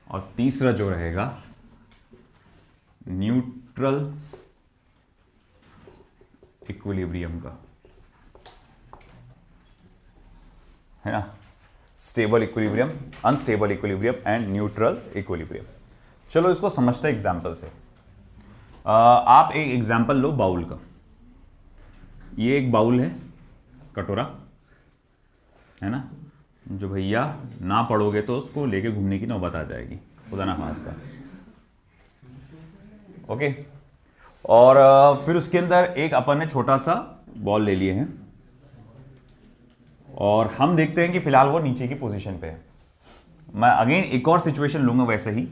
और तीसरा जो रहेगा न्यूट्रल इक्विलिब्रियम का, है ना। Stable equilibrium, unstable equilibrium and neutral equilibrium. चलो इसको समझते हैं एग्जाम्पल से। आप एक एग्जाम्पल लो बाउल का। ये एक बाउल है, कटोरा, है ना, जो भैया ना पढ़ोगे तो उसको लेके घूमने की नौबत आ जाएगी, खुदा ना खास्ता। ओके, और फिर उसके अंदर एक अपन ने छोटा सा बॉल ले लिए हैं, और हम देखते हैं कि फिलहाल वो नीचे की पोजीशन पे है। मैं अगेन एक और सिचुएशन लूंगा वैसे ही।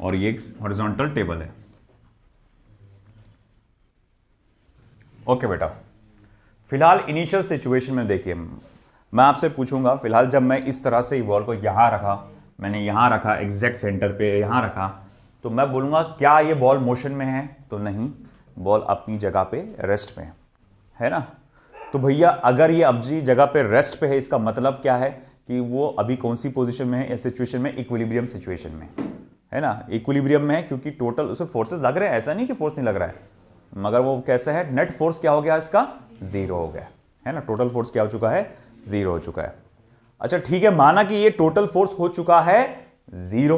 और ये एक हॉरिजॉन्टल टेबल है। ओके बेटा, फिलहाल इनिशियल सिचुएशन में देखिए, मैं आपसे पूछूंगा फिलहाल जब मैं इस तरह से बॉल को यहां रखा, मैंने यहां रखा एग्जैक्ट सेंटर पे यहां रखा, तो मैं बोलूंगा क्या ये बॉल मोशन में है? तो नहीं, बॉल अपनी जगह पे रेस्ट में है ना। तो भैया अगर ये अपनी जगह पे रेस्ट पे है, इसका मतलब क्या है कि वो अभी कौन सी पोजीशन में है या सिचुएशन में? इक्विलिब्रियम सिचुएशन में है ना, इक्विलिब्रियम में है, क्योंकि टोटल उसे फोर्सेस लग रहे हैं, ऐसा नहीं कि फोर्स नहीं लग रहा है, मगर वो कैसा है, नेट फोर्स क्या हो गया इसका? जीरो हो गया है ना। टोटल फोर्स क्या हो चुका है? जीरो हो चुका है। अच्छा ठीक है, माना कि ये टोटल फोर्स हो चुका है जीरो,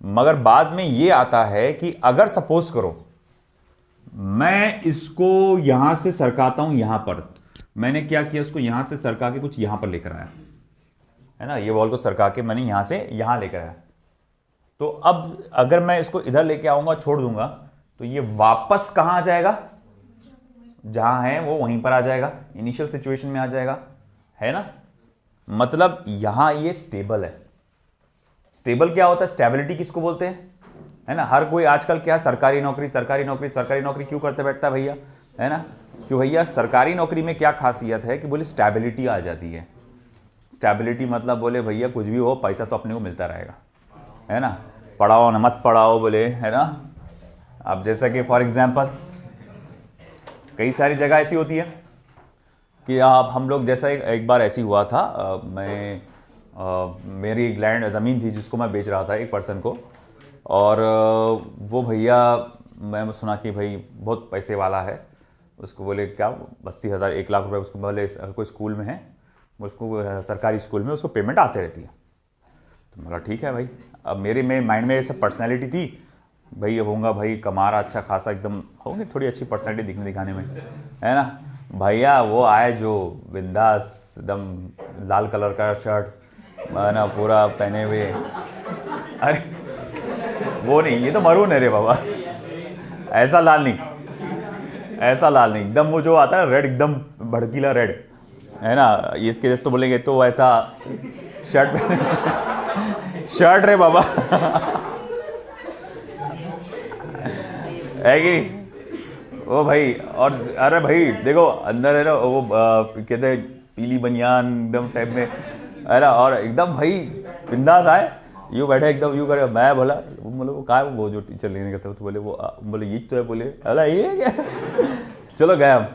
मगर बाद में ये आता है कि अगर सपोज करो मैं इसको यहां से सरकाता हूं, यहां पर मैंने क्या किया, इसको यहां से सरका के कुछ यहां पर लेकर आया है ना, ये बॉल को सरका के मैंने यहां से यहां लेकर आया, तो अब अगर मैं इसको इधर लेके आऊंगा, छोड़ दूंगा, तो ये वापस कहां आ जाएगा? जहां है वो वहीं पर आ जाएगा, इनिशियल सिचुएशन में आ जाएगा, है ना। मतलब यहां ये स्टेबल है। स्टेबल क्या होता है? स्टेबिलिटी किसको बोलते हैं, है ना। हर कोई आजकल क्या, सरकारी नौकरी सरकारी नौकरी सरकारी नौकरी क्यों करते बैठता है भैया, है ना। क्यों भैया? सरकारी नौकरी में क्या खासियत है कि बोले स्टेबिलिटी आ जाती है। स्टेबिलिटी मतलब बोले भैया कुछ भी हो, पैसा तो अपने को मिलता रहेगा, है ना। पढ़ाओ ना मत पढ़ाओ बोले, है ना। अब जैसा कि फॉर एग्जांपल कई सारी जगह ऐसी होती है कि आप हम लोग, जैसा एक बार ऐसी हुआ था, मेरी एक लैंड ज़मीन थी जिसको मैं बेच रहा था एक पर्सन को, और वो भैया, मैं सुना कि भाई बहुत पैसे वाला है, उसको बोले क्या 80,000 1 लाख रुपए उसको, बोले कोई स्कूल में है, उसको सरकारी स्कूल में उसको पेमेंट आते रहती है। तो बोला ठीक है भाई। अब मेरे में माइंड में ये सब पर्सनैलिटी थी, भाई होऊंगा भाई कमारा अच्छा खासा, एकदम होंगे थोड़ी अच्छी पर्सनैलिटी दिखने दिखाने में, है ना। भैया वो आए जो बिंदास एकदम लाल कलर का शर्ट है ना पूरा पहने हुए, अरे वो नहीं, ये तो मरून है रे बाबा, ऐसा लाल नहीं, ऐसा लाल नहीं, एकदम वो जो आता है रेड, एकदम भड़कीला रेड, है ना। इसके जैसे तो बोलेंगे तो ऐसा शर्ट शर्ट रे बाबा है कि वो भाई। और अरे भाई देखो अंदर है ना वो कहते हैं पीली बनियान एकदम टाइप में, है ना, और एकदम भाई बिंदास आए, यूँ बैठे एकदम यूँ करे। मैं बोला, बोले वो कहा है वो जो टीचर लेने का था, तो बोले वो बोले ये तो है, बोले अला ये क्या चलो गए हम।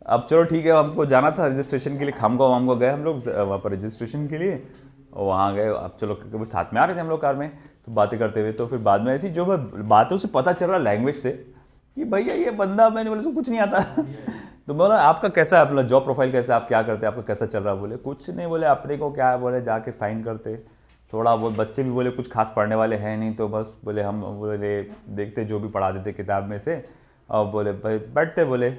अब चलो ठीक है, हमको जाना था रजिस्ट्रेशन के लिए, खामगांव वामगांव गए हम लोग वहाँ पर रजिस्ट्रेशन के लिए, और वहाँ गए। अब चलो वो साथ में आ रहे थे हम लोग कार में, तो बातें करते हुए, तो फिर बाद में ऐसी जो बातों से पता चल रहा लैंग्वेज से कि भैया ये बंदा, मैंने बोले उसको कुछ नहीं आता तो बोला आपका कैसा है, अपना जॉब प्रोफाइल कैसा, आप क्या करते हैं, आपका कैसा चल रहा है? बोले कुछ नहीं, बोले अपने को क्या है, बोले जाके साइन करते, थोड़ा बहुत बच्चे भी बोले कुछ खास पढ़ने वाले हैं नहीं, तो बस बोले हम बोले देखते जो भी पढ़ा देते किताब में से, और बोले भाई बैठते, बोले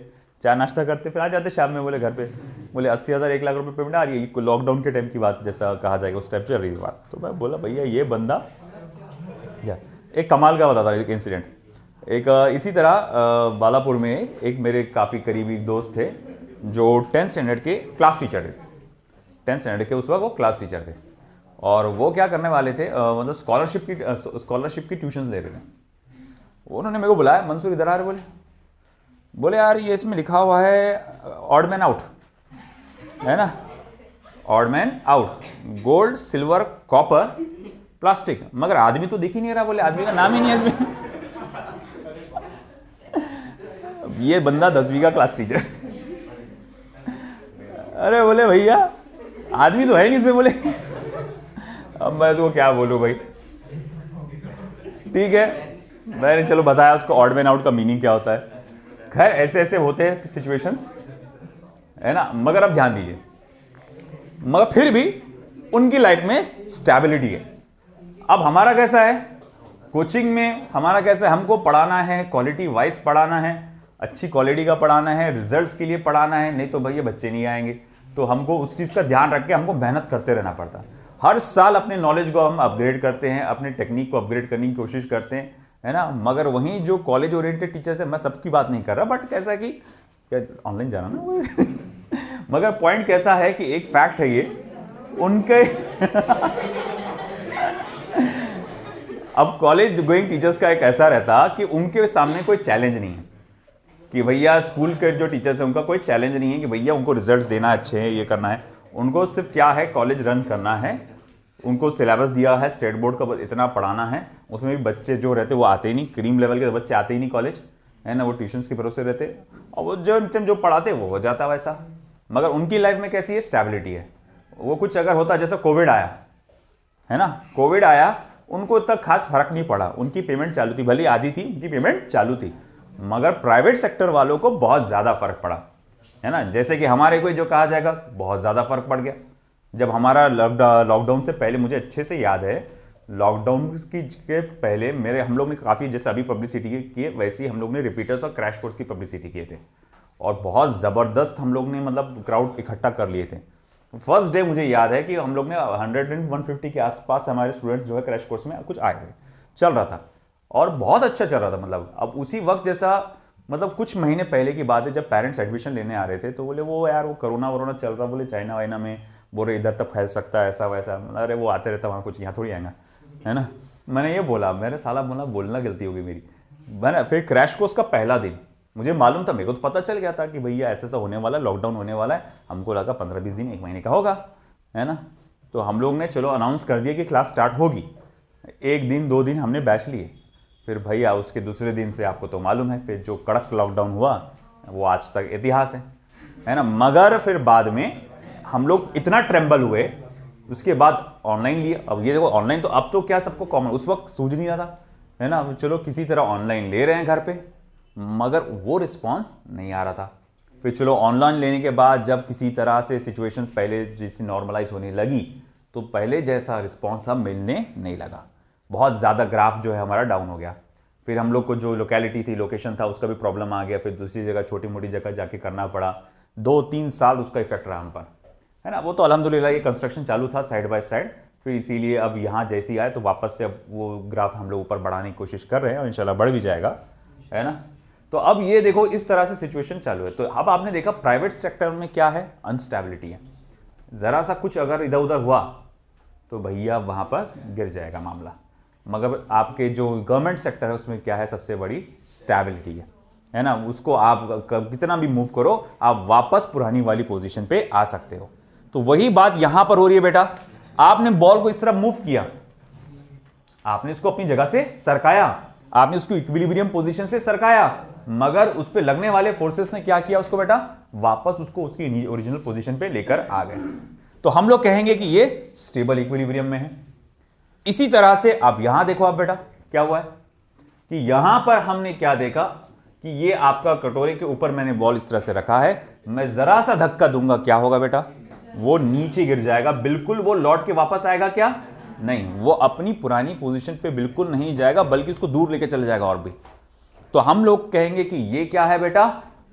चाय नाश्ता करते, फिर आ जाते शाम में बोले घर पे। बोले 80,000 1 लाख रुपए पेमेंट आ रही है, लॉकडाउन के टाइम की बात जैसा कहा जाएगा उस टाइप चल रही है बात। तो मैं बोला भैया ये बंदा एक कमाल का बताता है एक इंसिडेंट। एक इसी तरह बालापुर में एक मेरे काफ़ी करीबी दोस्त थे जो 10th स्टैंडर्ड के क्लास टीचर थे। 10th स्टैंडर्ड के उस वक्त वो क्लास टीचर थे, और वो क्या करने वाले थे, मतलब स्कॉलरशिप की ट्यूशन ले रहे थे। उन्होंने मेरे को बुलाया, मंसूर इधर आ रहे, बोले यार ये इसमें लिखा हुआ है ऑड मैन आउट, है ना, odd man out, gold silver copper plastic, मगर आदमी तो दिख ही नहीं रहा, बोले आदमी का नाम ही नहीं है इसमें ये बंदा 10वीं का क्लास टीचर अरे बोले भैया आदमी तो है नहीं इसमें, बोले अब मैं तो क्या बोलूं भाई। ठीक है, मैंने चलो बताया उसको ऑड मैन आउट का मीनिंग क्या होता है। खैर ऐसे ऐसे होते हैं सिचुएशंस, है ना, मगर अब ध्यान दीजिए, मगर फिर भी उनकी लाइफ में स्टेबिलिटी है। अब हमारा कैसा है, कोचिंग में हमारा कैसा है, हमको पढ़ाना है, क्वालिटी वाइज पढ़ाना है, अच्छी क्वालिटी का पढ़ाना है, रिजल्ट्स के लिए पढ़ाना है, नहीं तो भैया बच्चे नहीं आएंगे। तो हमको उस चीज़ का ध्यान रख के हमको मेहनत करते रहना पड़ता है। हर साल अपने नॉलेज को हम अपग्रेड करते हैं, अपने टेक्निक को अपग्रेड करने की कोशिश करते हैं, है ना। मगर वहीं जो कॉलेज ओरिएंटेड टीचर्स है, मैं सबकी बात नहीं कर रहा, बट कैसा कि ऑनलाइन जाना ना मगर पॉइंट कैसा है कि एक फैक्ट है ये उनके अब कॉलेज गोइंग टीचर्स का एक ऐसा रहता कि उनके सामने कोई चैलेंज नहीं है कि भैया, स्कूल के जो टीचर्स हैं उनका कोई चैलेंज नहीं है कि भैया उनको रिजल्ट्स देना अच्छे हैं, ये करना है। उनको सिर्फ क्या है, कॉलेज रन करना है। उनको सिलेबस दिया है स्टेट बोर्ड का, इतना पढ़ाना है। उसमें भी बच्चे जो रहते वो आते ही नहीं, क्रीम लेवल के बच्चे आते ही नहीं कॉलेज, है ना, वो ट्यूशन्स के भरोसे रहते और वो जो पढ़ाते वो हो जाता वैसा। मगर उनकी लाइफ में कैसी है, स्टेबिलिटी है। वो कुछ अगर होता, जैसे कोविड आया है ना, कोविड आया, उनको इतना खास फर्क नहीं पड़ा। उनकी पेमेंट चालू थी, भले आधी थी, उनकी पेमेंट चालू थी। मगर प्राइवेट सेक्टर वालों को बहुत ज्यादा फर्क पड़ा, है ना। जैसे कि हमारे कोई जो कहा जाएगा, बहुत ज्यादा फर्क पड़ गया। जब हमारा लॉकडाउन से पहले, मुझे अच्छे से याद है, लॉकडाउन के पहले हम लोग ने काफी, जैसे अभी पब्लिसिटी की है, वैसे ही हम लोग ने रिपीटर्स और क्रैश कोर्स की पब्लिसिटी किए थे और बहुत जबरदस्त हम लोग ने मतलब क्राउड इकट्ठा कर लिए थे। फर्स्ट डे मुझे याद है कि हम लोग ने 100-150 के आसपास हमारे स्टूडेंट्स जो है क्रैश कोर्स में कुछ आए थे, चल रहा था और बहुत अच्छा चल रहा था। मतलब अब उसी वक्त जैसा, मतलब कुछ महीने पहले की बात है, जब पेरेंट्स एडमिशन लेने आ रहे थे तो बोले वो यार वो कोरोना वरोना चल रहा, बोले चाइना वाइना में, बोले इधर तक फैल सकता है ऐसा वैसा। अरे वो आते रहता वहाँ, कुछ यहाँ थोड़ी आएगा, है ना। मैंने ये बोला, मैंने साला बोलना गलती हो गई मेरी। मैंने फिर क्रैश कोर्स का पहला दिन मुझे मालूम था, मेरे को तो पता चल गया था कि भैया ऐसा होने वाला है, लॉकडाउन होने वाला है। हमको लगा 15-20 दिन, 1 महीने का होगा, है ना। तो हम लोग ने चलो अनाउंस कर दिया कि क्लास स्टार्ट होगी। 1 दिन 2 दिन हमने बैच लिए। फिर भैया उसके दूसरे दिन से आपको तो मालूम है, फिर जो कड़क लॉकडाउन हुआ वो आज तक इतिहास है ना। मगर फिर बाद में हम लोग इतना ट्रेम्बल हुए, उसके बाद ऑनलाइन लिए। अब ये देखो ऑनलाइन, तो अब तो क्या सबको कॉमन, उस वक्त सूझ नहीं रहा था, है ना। चलो किसी तरह ऑनलाइन ले रहे हैं घर पे, मगर वो रिस्पॉन्स नहीं आ रहा था। फिर चलो ऑनलाइन लेने के बाद जब किसी तरह से सिचुएशन पहले जैसी नॉर्मलाइज होने लगी, तो पहले जैसा रिस्पॉन्स अब मिलने नहीं लगा। बहुत ज़्यादा ग्राफ जो है हमारा डाउन हो गया। फिर हम लोग को जो लोकेलिटी थी, लोकेशन था, उसका भी प्रॉब्लम आ गया। फिर दूसरी जगह, छोटी मोटी जगह जाके करना पड़ा। 2-3 साल उसका इफेक्ट रहा हम पर, है ना। वो तो अल्हम्दुलिल्लाह ये कंस्ट्रक्शन चालू था साइड बाय साइड, फिर इसीलिए अब यहाँ जैसी आए तो वापस से अब वो ग्राफ हम लोग ऊपर बढ़ाने की कोशिश कर रहे हैं और इंशाल्लाह बढ़ भी जाएगा, है ना। तो अब ये देखो इस तरह से सिचुएशन चालू है। तो अब आपने देखा प्राइवेट सेक्टर में क्या है, अनस्टेबिलिटी है। जरा सा कुछ अगर इधर उधर हुआ तो भैया वहां पर गिर जाएगा मामला। मगर आपके जो गवर्नमेंट सेक्टर है उसमें क्या है, सबसे बड़ी स्टेबिलिटी है ना। उसको आप कितना भी मूव करो, आप वापस पुरानी वाली पोजीशन पे आ सकते हो। तो वही बात यहां पर हो रही है बेटा। आपने बॉल को इस तरह मूव किया, आपने इसको अपनी जगह से सरकाया, आपने उसको इक्विलिब्रियम पोजीशन से सरकाया, मगर उस पे लगने वाले फोर्सेस ने क्या किया, उसको बेटा वापस उसको उसकी ओरिजिनल पोजीशन पे लेकर आ गए। तो हम लोग कहेंगे कि ये स्टेबल इक्विलिब्रियम में है। इसी तरह से आप यहां देखो, आप बेटा क्या हुआ है कि यहां पर हमने क्या देखा कि ये आपका कटोरे के ऊपर मैंने बॉल इस तरह से रखा है, मैं जरा सा धक्का दूंगा, क्या होगा बेटा, वो नीचे गिर जाएगा। बिल्कुल वो लौट के वापस आएगा क्या, नहीं, वो अपनी पुरानी पोजीशन पे बिल्कुल नहीं जाएगा, बल्कि उसको दूर लेके चले जाएगा और भी। तो हम लोग कहेंगे कि ये क्या है बेटा,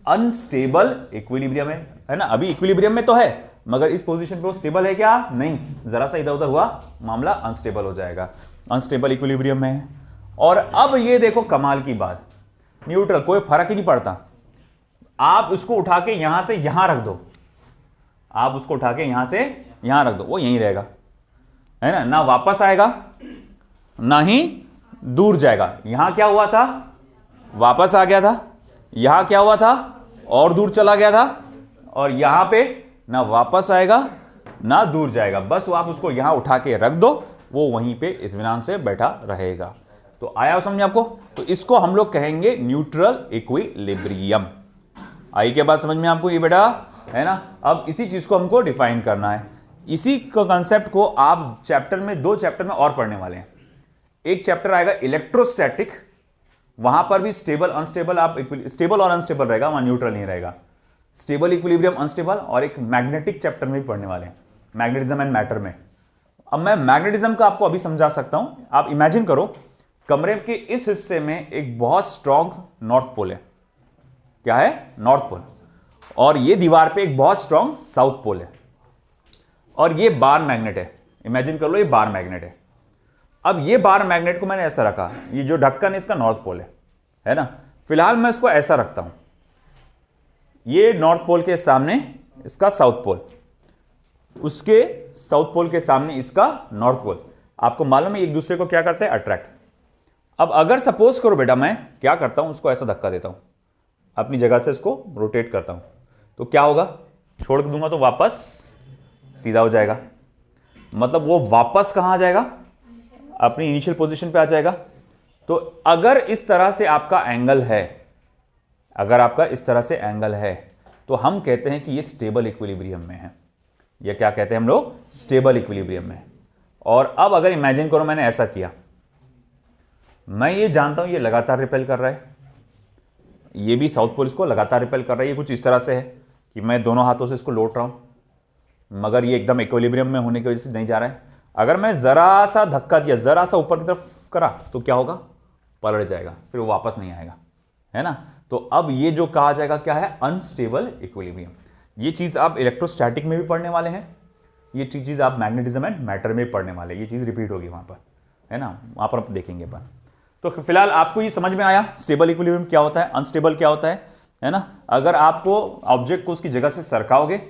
अनस्टेबल इक्विलिब्रियम है ना। अभी इक्विलिब्रियम में तो है, मगर इस पोजीशन पे वो स्टेबल है क्या, नहीं, जरा सा इधर उधर हुआ मामला अनस्टेबल हो जाएगा, अनस्टेबल इक्विलिब्रियम में है। और अब ये देखो कमाल की बात, न्यूट्रल, कोई फर्क ही नहीं पड़ता। आप उसको उठा के यहां से यहां रख दो, आप उसको उठा के यहां से यहां रख दो, वो यहीं रहेगा, है ना। ना वापस आएगा ना ही दूर जाएगा। यहां क्या हुआ था, वापस आ गया था, यहां क्या हुआ था, और दूर चला गया था, और यहां पे ना वापस आएगा ना दूर जाएगा। बस आप उसको यहां उठा के रख दो, वो वहीं पे इत्मीनान से बैठा रहेगा। तो आया समझ आपको। तो इसको हम लोग कहेंगे न्यूट्रल इक्विलिब्रियम। आई क्या बात समझ में आपको ये बेटा, है ना। अब इसी चीज को हमको डिफाइन करना है। इसी कंसेप्ट को आप चैप्टर में, 2 चैप्टर में और पढ़ने वाले हैं। एक चैप्टर आएगा इलेक्ट्रोस्टैटिक, वहां पर भी स्टेबल अनस्टेबल, आप स्टेबल और अनस्टेबल रहेगा, वहां न्यूट्रल नहीं रहेगा। स्टेबल इक्विलिब्रियम अनस्टेबल, और एक मैग्नेटिक चैप्टर में भी पढ़ने वाले हैं, मैग्नेटिज्म एंड मैटर में। अब मैं मैग्नेटिज्म का आपको अभी समझा सकता हूं। आप इमेजिन करो, कमरे के इस हिस्से में एक बहुत स्ट्रॉन्ग नॉर्थ पोल है, क्या है, नॉर्थ पोल, और ये दीवार पे एक बहुत स्ट्रॉन्ग साउथ पोल है, और ये बार मैग्नेट है। इमेजिन कर लो ये बार मैग्नेट है। अब ये बार मैग्नेट को मैंने ऐसा रखा, ये जो ढक्कन है इसका नॉर्थ पोल है ना। फिलहाल मैं इसको ऐसा रखता हूं, ये नॉर्थ पोल के सामने इसका साउथ पोल, उसके साउथ पोल के सामने इसका नॉर्थ पोल। आपको मालूम है एक दूसरे को क्या करते हैं, अट्रैक्ट। अब अगर सपोज करो बेटा मैं क्या करता हूं, उसको ऐसा धक्का देता हूं, अपनी जगह से इसको रोटेट करता हूं, तो क्या होगा, छोड़ दूंगा तो वापस सीधा हो जाएगा, मतलब वो वापस कहां आ जाएगा, अपनी इनिशियल पोजीशन पे आ जाएगा। तो अगर इस तरह से आपका एंगल है, अगर आपका इस तरह से एंगल है, तो हम कहते हैं कि ये स्टेबल इक्विलिब्रियम में है। ये क्या कहते हैं हम लोग, स्टेबल इक्विलिब्रियम में। और अब अगर इमेजिन करो मैंने ऐसा किया, मैं ये जानता हूं ये लगातार रिपेल कर रहा है, ये भी साउथ पोल इसको लगातार रिपेल कर रहा है, ये कुछ इस तरह से है कि मैं दोनों हाथों से इसको लौट रहा हूं, मगर ये एकदम इक्विलिब्रियम में होने की वजह से नहीं जा रहा है। अगर मैं जरा सा धक्का दिया, जरा सा ऊपर की तरफ करा, तो क्या होगा, पलट जाएगा, फिर वो वापस नहीं आएगा, है ना। तो अब ये जो कहा जाएगा क्या है, अनस्टेबल इक्विलिब्रियम। ये चीज आप इलेक्ट्रोस्टैटिक में भी पढ़ने वाले हैं, ये चीज आप मैग्नेटिज्म एंड मैटर में पढ़ने वाले, ये चीज रिपीट होगी वहां पर, है ना, वहां पर आप देखेंगे अपन। तो फिलहाल आपको ये समझ में आया स्टेबल इक्विलिब्रियम क्या होता है, अनस्टेबल क्या होता है ना। अगर आपको ऑब्जेक्ट को उसकी जगह से सरकाओगे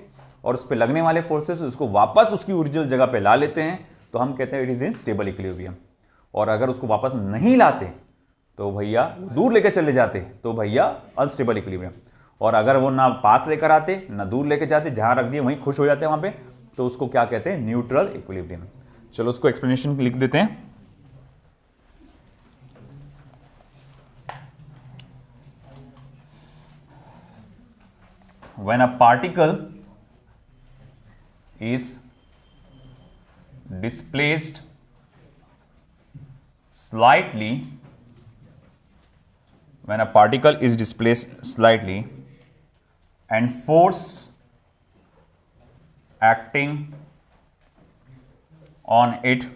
और उस पर लगने वाले फोर्सेस उसको वापस उसकी ओरिजिनल जगह पे ला लेते हैं, तो हम कहते हैं it is in stable equilibrium. और अगर उसको वापस नहीं लाते तो भैया दूर लेके चले जाते, तो भैया अनस्टेबल इक्विलिब्रियम। और अगर वो ना पास लेकर आते ना दूर लेके जाते, जहां रख दिए वहीं खुश हो जाते हैं वहां पे, तो उसको क्या कहते हैं, न्यूट्रल इक्विलिब्रियम। चलो उसको एक्सप्लेनेशन लिख देते हैं। When a particle is displaced slightly, when a particle is displaced slightly and force acting on it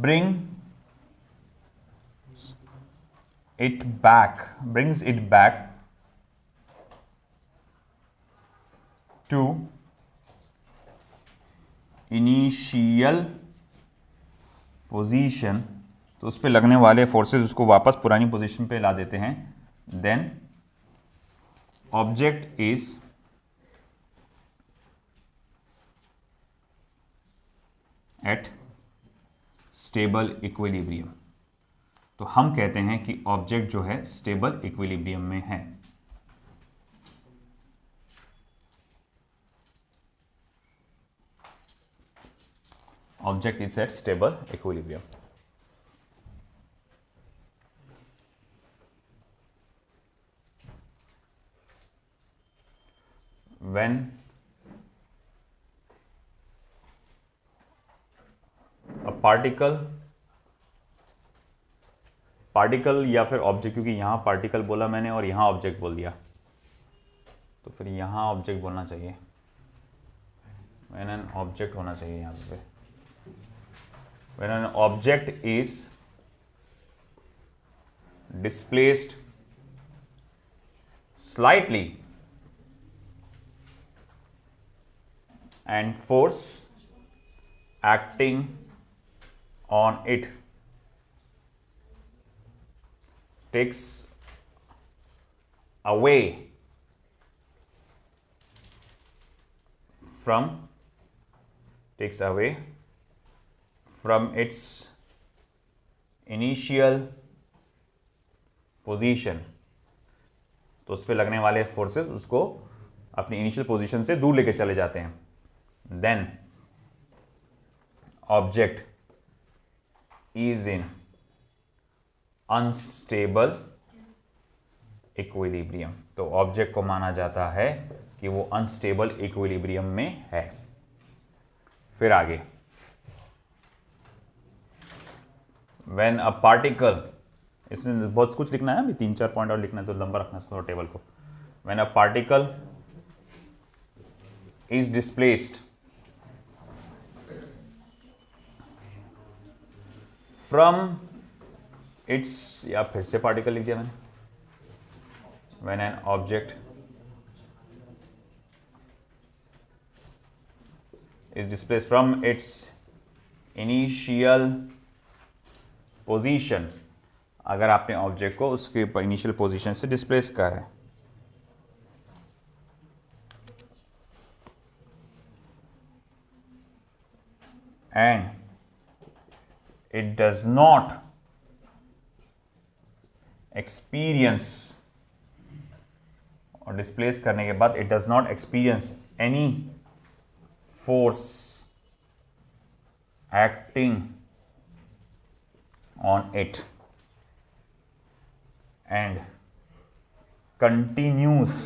brings it back to initial position, तो उस पर लगने वाले फोर्सेस उसको वापस पुरानी पोजीशन पे ला देते हैं। Then object is at stable equilibrium. तो हम कहते हैं कि ऑब्जेक्ट जो है स्टेबल इक्विलिब्रियम में है। Object is at stable equilibrium. When a particle या फिर ऑब्जेक्ट, क्योंकि यहां पार्टिकल बोला मैंने और यहां ऑब्जेक्ट बोल दिया, तो फिर यहां ऑब्जेक्ट बोलना चाहिए, when an object होना चाहिए यहां पे। When an object is displaced slightly and force acting on it takes away from its initial position, तो उस पर लगने वाले फोर्सेस उसको अपनी इनिशियल पोजीशन से दूर लेके चले जाते हैं। Then object is in unstable equilibrium, तो ऑब्जेक्ट को माना जाता है कि वो अनस्टेबल इक्विलिब्रियम में है। फिर आगे, When a particle, इसमें बहुत कुछ लिखना है, अभी 3-4 पॉइंट और लिखना है, तो लंबा रखना है टेबल को। When a particle is displaced from its, या फिर से पार्टिकल लिख दिया मैंने, when an object is displaced from its initial position, अगर आपने ऑब्जेक्ट को उसके इनिशियल पोजीशन से डिस्प्लेस करा है, and it does not experience, और डिस्प्लेस करने के बाद it does not experience any force acting on it and continues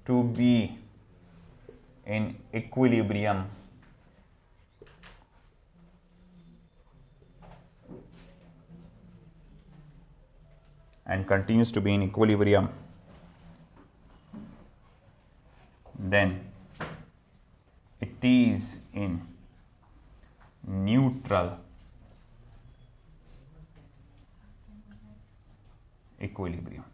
to be in equilibrium then it is in neutral equilibrium.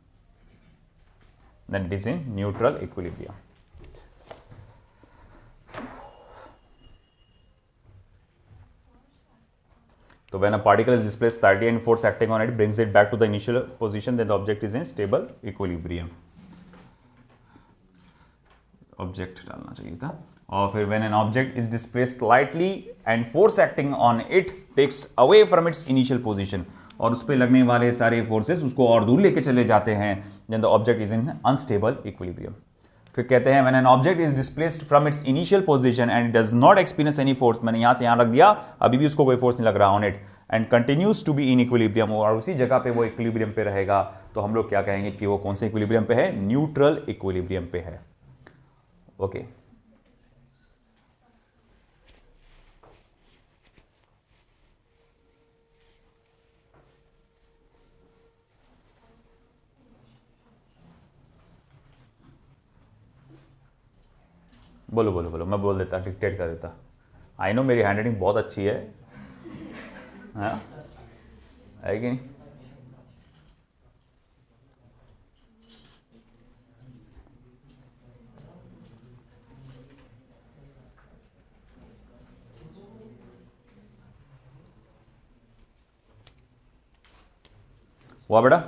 So when a particle is displaced slightly and force acting on it brings it back to the initial position, then the object is in stable equilibrium. Object डालना चाहिए था. और फिर when an object is displaced slightly and force acting on it takes away from its initial position, और उस पर लगने वाले सारे फोर्सेस उसको और दूर लेके चले जाते हैं, then the object is in unstable equilibrium. फिर कहते हैं when an object is displaced from its initial position and it does not experience any force, मैंने यहां से यहां रख दिया, अभी भी उसको कोई फोर्स नहीं लग रहा on it, and continues to be in equilibrium, और उसी जगह पे वो इक्विलिब्रियम पे रहेगा, तो हम लोग क्या कहेंगे कि वो कौन से इक्विलिब्रियम पे है? न्यूट्रल इक्विलिब्रियम पे है. ओके बोलो बोलो बोलो, मैं बोल देता, डिक्टेट कर देता. आई नो मेरी हैंडराइटिंग बहुत अच्छी है, हाँ है कि नहीं? हुआ बेटा?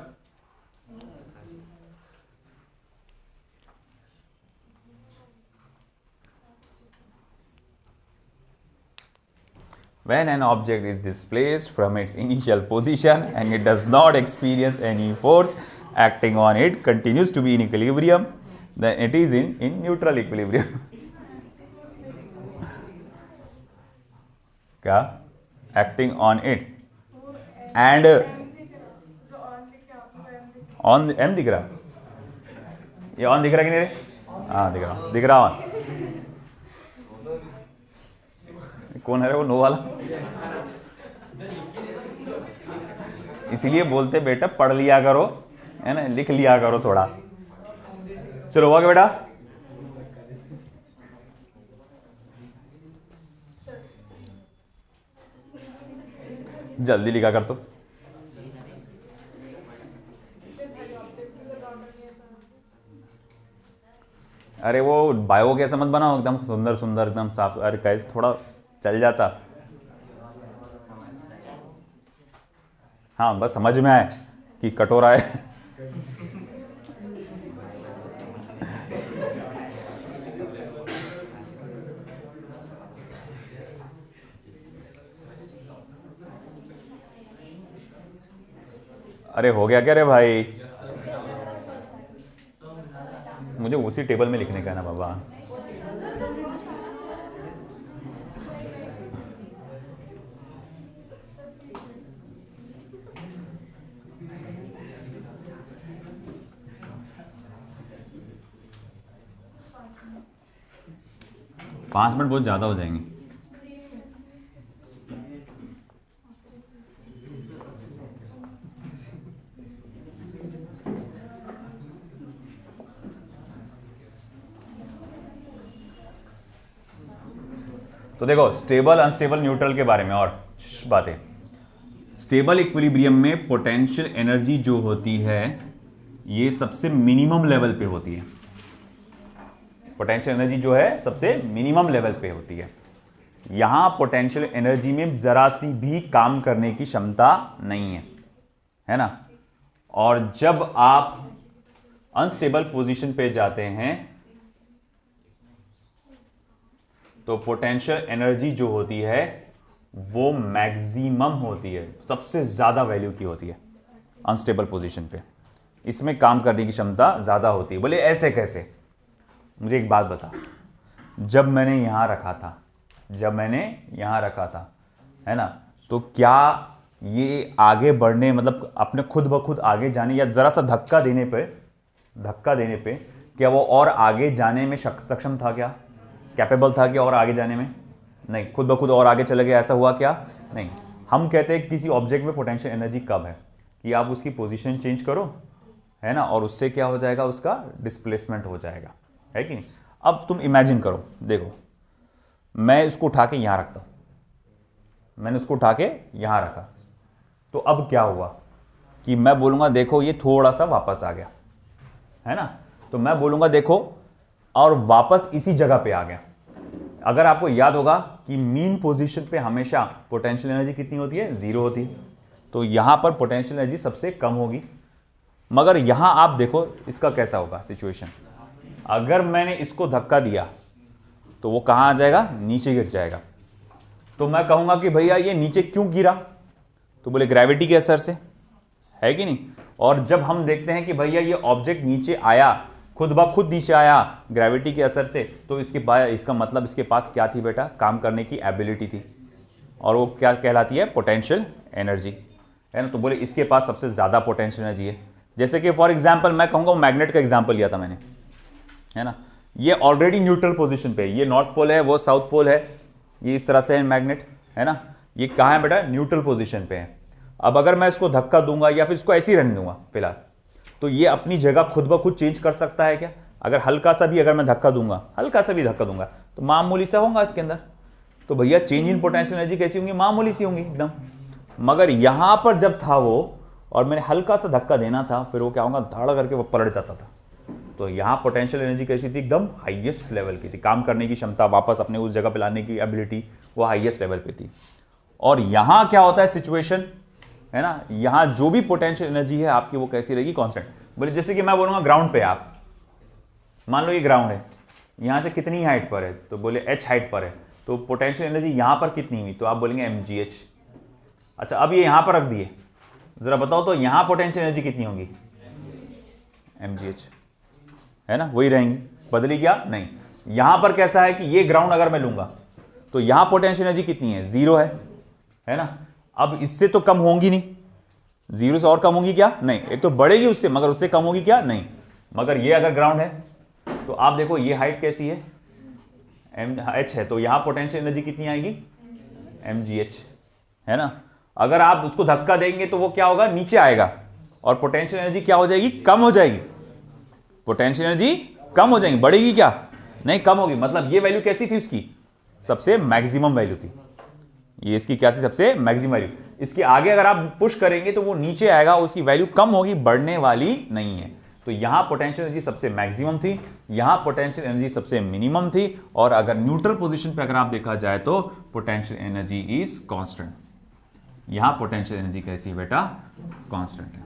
When an object is displaced from its initial position and it does not experience any force acting on it, continues to be in equilibrium, then it is in neutral equilibrium. क्या? Acting on it and on M दिख रहा? ये on दिख रहा कि नहीं रे? हाँ दिख रहा on. कौन है रे वो नो वाला? इसीलिए बोलते बेटा पढ़ लिया करो, है ना, लिख लिया करो थोड़ा. चलो हुआ क्या बेटा? जल्दी लिखा कर. तो अरे वो बायो कैसे मत बनाओ एकदम सुंदर सुंदर एकदम साफ. अरे कैसे थोड़ा चल जाता. हाँ बस समझ में आए कि कटोरा है. अरे हो गया क्या रे भाई? मुझे उसी टेबल में लिखने का है ना बाबा. पाँच मिनट बहुत ज़्यादा हो जाएंगे. तो देखो स्टेबल अनस्टेबल न्यूट्रल के बारे में और बातें. स्टेबल इक्विलिब्रियम में पोटेंशियल एनर्जी जो होती है ये सबसे मिनिमम लेवल पे होती है. पोटेंशियल एनर्जी जो है सबसे मिनिमम लेवल पे होती है. यहां पोटेंशियल एनर्जी में जरा सी भी काम करने की क्षमता नहीं है ना. और जब आप अनस्टेबल पोजीशन पे जाते हैं तो पोटेंशियल एनर्जी जो होती है वो मैक्सिमम होती है, सबसे ज्यादा वैल्यू की होती है अनस्टेबल पोजीशन पे। इसमें काम करने की क्षमता ज्यादा होती है। बोले ऐसे कैसे? मुझे एक बात बता, जब मैंने यहां रखा था, है ना, तो क्या ये आगे बढ़ने, मतलब अपने खुद ब खुद आगे जाने, या जरा सा धक्का देने पे क्या वो और आगे जाने में सक्षम था? क्या कैपेबल था क्या और आगे जाने में? नहीं, खुद ब खुद और आगे चले गए, ऐसा हुआ क्या? नहीं। हम कहते हैं किसी ऑब्जेक्ट में पोटेंशियल एनर्जी कब है कि आप उसकी पोजीशन चेंज करो, है ना, और उससे क्या हो जाएगा, उसका डिस्प्लेसमेंट हो जाएगा, है कि नहीं। अब तुम इमेजिन करो, देखो मैं इसको उठा के यहां रखता हूं, मैंने उसको उठा के यहां रखा, तो अब क्या हुआ कि मैं बोलूंगा देखो ये थोड़ा सा वापस आ गया, है ना, तो मैं बोलूंगा देखो, और वापस इसी जगह पे आ गया। अगर आपको याद होगा कि मीन पोजीशन पे हमेशा पोटेंशियल एनर्जी कितनी होती है? 0 होती है। तो यहां पर पोटेंशियल एनर्जी सबसे कम होगी। मगर यहां आप देखो इसका कैसा होगा सिचुएशन। अगर मैंने इसको धक्का दिया तो वो कहां आ जाएगा? नीचे गिर जाएगा। तो मैं कहूंगा कि भैया ये नीचे क्यों गिरा? तो बोले ग्रेविटी के असर से, है कि नहीं। और जब हम देखते हैं कि भैया ये ऑब्जेक्ट नीचे आया, खुद ब खुद नीचे आया ग्रेविटी के असर से, तो इसका मतलब इसके पास क्या थी बेटा? काम करने की एबिलिटी थी, और वो क्या कहलाती है? पोटेंशियल एनर्जी, है ना। तो बोले इसके पास सबसे ज्यादा पोटेंशियल एनर्जी है। जैसे कि फॉर एग्जाम्पल मैं कहूंगा, मैग्नेट का एग्जाम्पल लिया था मैंने, है ना, ये ऑलरेडी न्यूट्रल पोजिशन पे, ये नॉर्थ पोल है, वो साउथ पोल है, ये इस तरह से है मैग्नेट, है ना, ये कहां है बेटा? न्यूट्रल पोजिशन पे है। अब अगर मैं इसको धक्का दूंगा या फिर इसको ऐसे ही रहने दूंगा फिलहाल, तो ये अपनी जगह खुद ब खुद चेंज कर सकता है क्या? अगर हल्का सा भी अगर मैं धक्का दूंगा, तो मामूली सा होगा इसके अंदर, तो भैया चेंज इन पोटेंशियल एनर्जी कैसी होंगी? मामूली सी होंगी एकदम। मगर यहां पर जब था वो, और मैंने हल्का सा धक्का देना था, फिर वो क्या होगा? धड़ करके वो पलट जाता था। तो यहां पोटेंशियल एनर्जी कैसी थी? एकदम हाईएस्ट लेवल की थी। काम करने की क्षमता, वापस अपने उस जगह पे लाने की एबिलिटी, वो हाईएस्ट लेवल पे थी। और यहां क्या होता है सिचुएशन, है ना, यहां जो भी पोटेंशियल एनर्जी है आपकी वो कैसी रहेगी? कांस्टेंट। बोले जैसे कि मैं बोलूंगा ग्राउंड पे, आप मान लो ये ग्राउंड है, यहां से कितनी हाइट पर है? तो बोले h हाइट पर है, तो पोटेंशियल एनर्जी यहां पर कितनी हुई? तो आप बोलेंगे mgh। अच्छा, अब ये यहां पर रख दिए, जरा बताओ तो यहां पोटेंशियल एनर्जी कितनी होगी? mgh, है ना, वही रहेंगी, बदली क्या? नहीं। यहां पर कैसा है कि ये ग्राउंड अगर मैं लूंगा तो यहां पोटेंशियल एनर्जी कितनी है? 0 है ना। अब इससे तो कम होंगी नहीं, 0 से और कम होगी क्या? नहीं। एक तो बढ़ेगी उससे, मगर उससे कम होगी क्या? नहीं। मगर ये अगर ग्राउंड है तो आप देखो ये हाइट कैसी है? h है, तो यहां पोटेंशियल एनर्जी कितनी आएगी? mgh, है ना। अगर आप उसको धक्का देंगे तो वो क्या होगा? नीचे आएगा, और पोटेंशियल एनर्जी क्या हो जाएगी? कम हो जाएगी। पोटेंशियल एनर्जी कम हो जाएगी, बढ़ेगी क्या? नहीं, कम होगी। मतलब ये वैल्यू कैसी थी उसकी? सबसे मैक्सिमम वैल्यू थी। ये इसकी क्या थी? सबसे मैक्सिमम वैल्यू। इसके आगे अगर आप पुश करेंगे तो वो नीचे आएगा, उसकी वैल्यू कम होगी, बढ़ने वाली नहीं है। तो यहां पोटेंशियल एनर्जी सबसे मैक्सिमम थी, यहां पोटेंशियल एनर्जी सबसे मिनिमम थी। और अगर न्यूट्रल पोजीशन पे अगर आप देखा जाए तो पोटेंशियल एनर्जी इज कांस्टेंट। यहां पोटेंशियल एनर्जी कैसी है बेटा? कांस्टेंट है।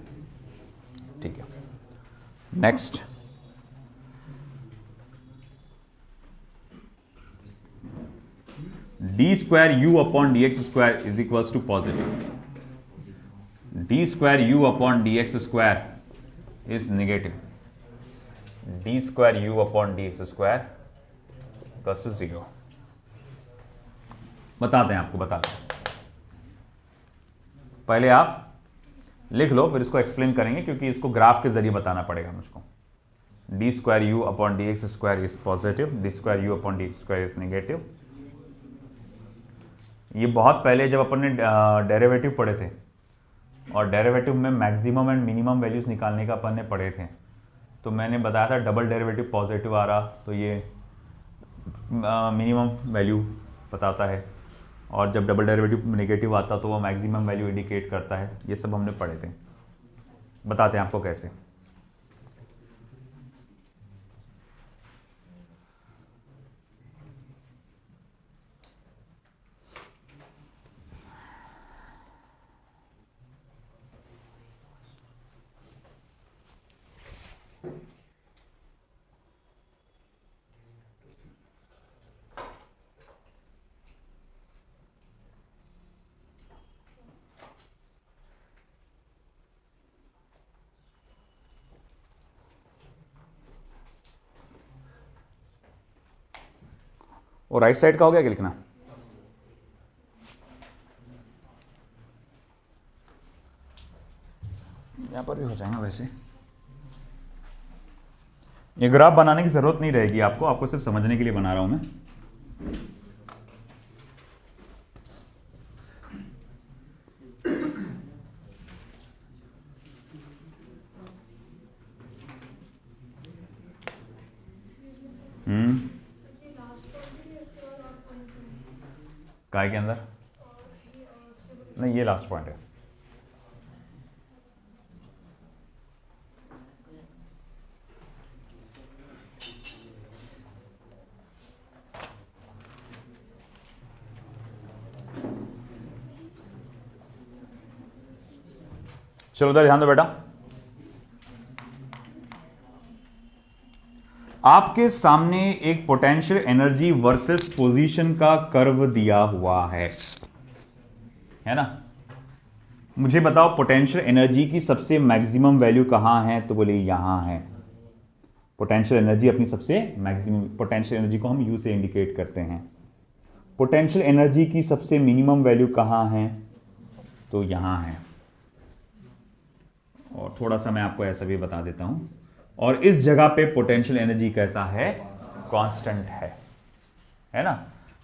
ठीक है, next. D square u upon d x square is equal to positive. D square u upon d x square is negative. D square u upon d x square equals to 0। बताते हैं आपको, बताते हैं। पहले आप लिख लो, फिर इसको एक्सप्लेन करेंगे, क्योंकि इसको ग्राफ के जरिए बताना पड़ेगा मुझको। D square u upon d x square is positive, d square u upon d x square is negative. ये बहुत पहले जब अपन ने डेरिवेटिव पढ़े थे, और डेरिवेटिव में मैक्सिमम एंड मिनिमम वैल्यूज निकालने का अपन ने पढ़े थे, तो मैंने बताया था डबल डेरिवेटिव पॉजिटिव आ रहा तो ये मिनिमम वैल्यू बताता है, और जब डबल डेरिवेटिव नेगेटिव आता तो वो मैक्सिमम वैल्यू इंडिकेट करता है। ये सब हमने पढ़े थे। बताते हैं आपको कैसे। और राइट साइड का हो गया क्या लिखना? यहां पर भी हो जाएगा वैसे। ये ग्राफ बनाने की जरूरत नहीं रहेगी आपको सिर्फ समझने के लिए बना रहा हूं मैं। काय के अंदर नहीं, ये लास्ट पॉइंट है। चलो उधर ध्यान दो बेटा। आपके सामने एक पोटेंशियल एनर्जी वर्सेस पोजीशन का कर्व दिया हुआ है ना? मुझे बताओ पोटेंशियल एनर्जी की सबसे मैक्सिमम वैल्यू कहां है? तो बोले यहां है। पोटेंशियल एनर्जी अपनी सबसे मैक्सिमम, पोटेंशियल एनर्जी को हम यू से इंडिकेट करते हैं। पोटेंशियल एनर्जी की सबसे मिनिमम वैल्यू कहां है? तो यहां है। और थोड़ा सा मैं आपको ऐसा भी बता देता हूं, और इस जगह पे पोटेंशियल एनर्जी कैसा है? कांस्टेंट है ना?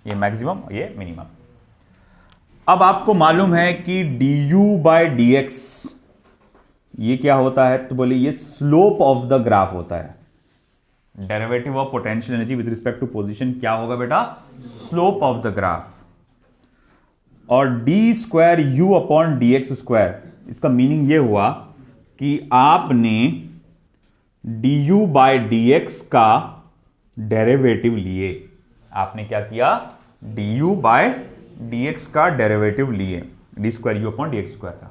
ये मैक्सिमम, ये मिनिमम। अब आपको मालूम है कि du बाय dx ये क्या होता है? तो बोले ये स्लोप ऑफ द ग्राफ होता है। Derivative of potential energy with respect to position क्या होगा बेटा? Slope of the graph. और d square u upon d x square, इसका मीनिंग ये हुआ कि आपने du बाय dx का डेरिवेटिव लिए। आपने क्या किया? du बाय dx का डेरिवेटिव लिए, d square u upon d x square का।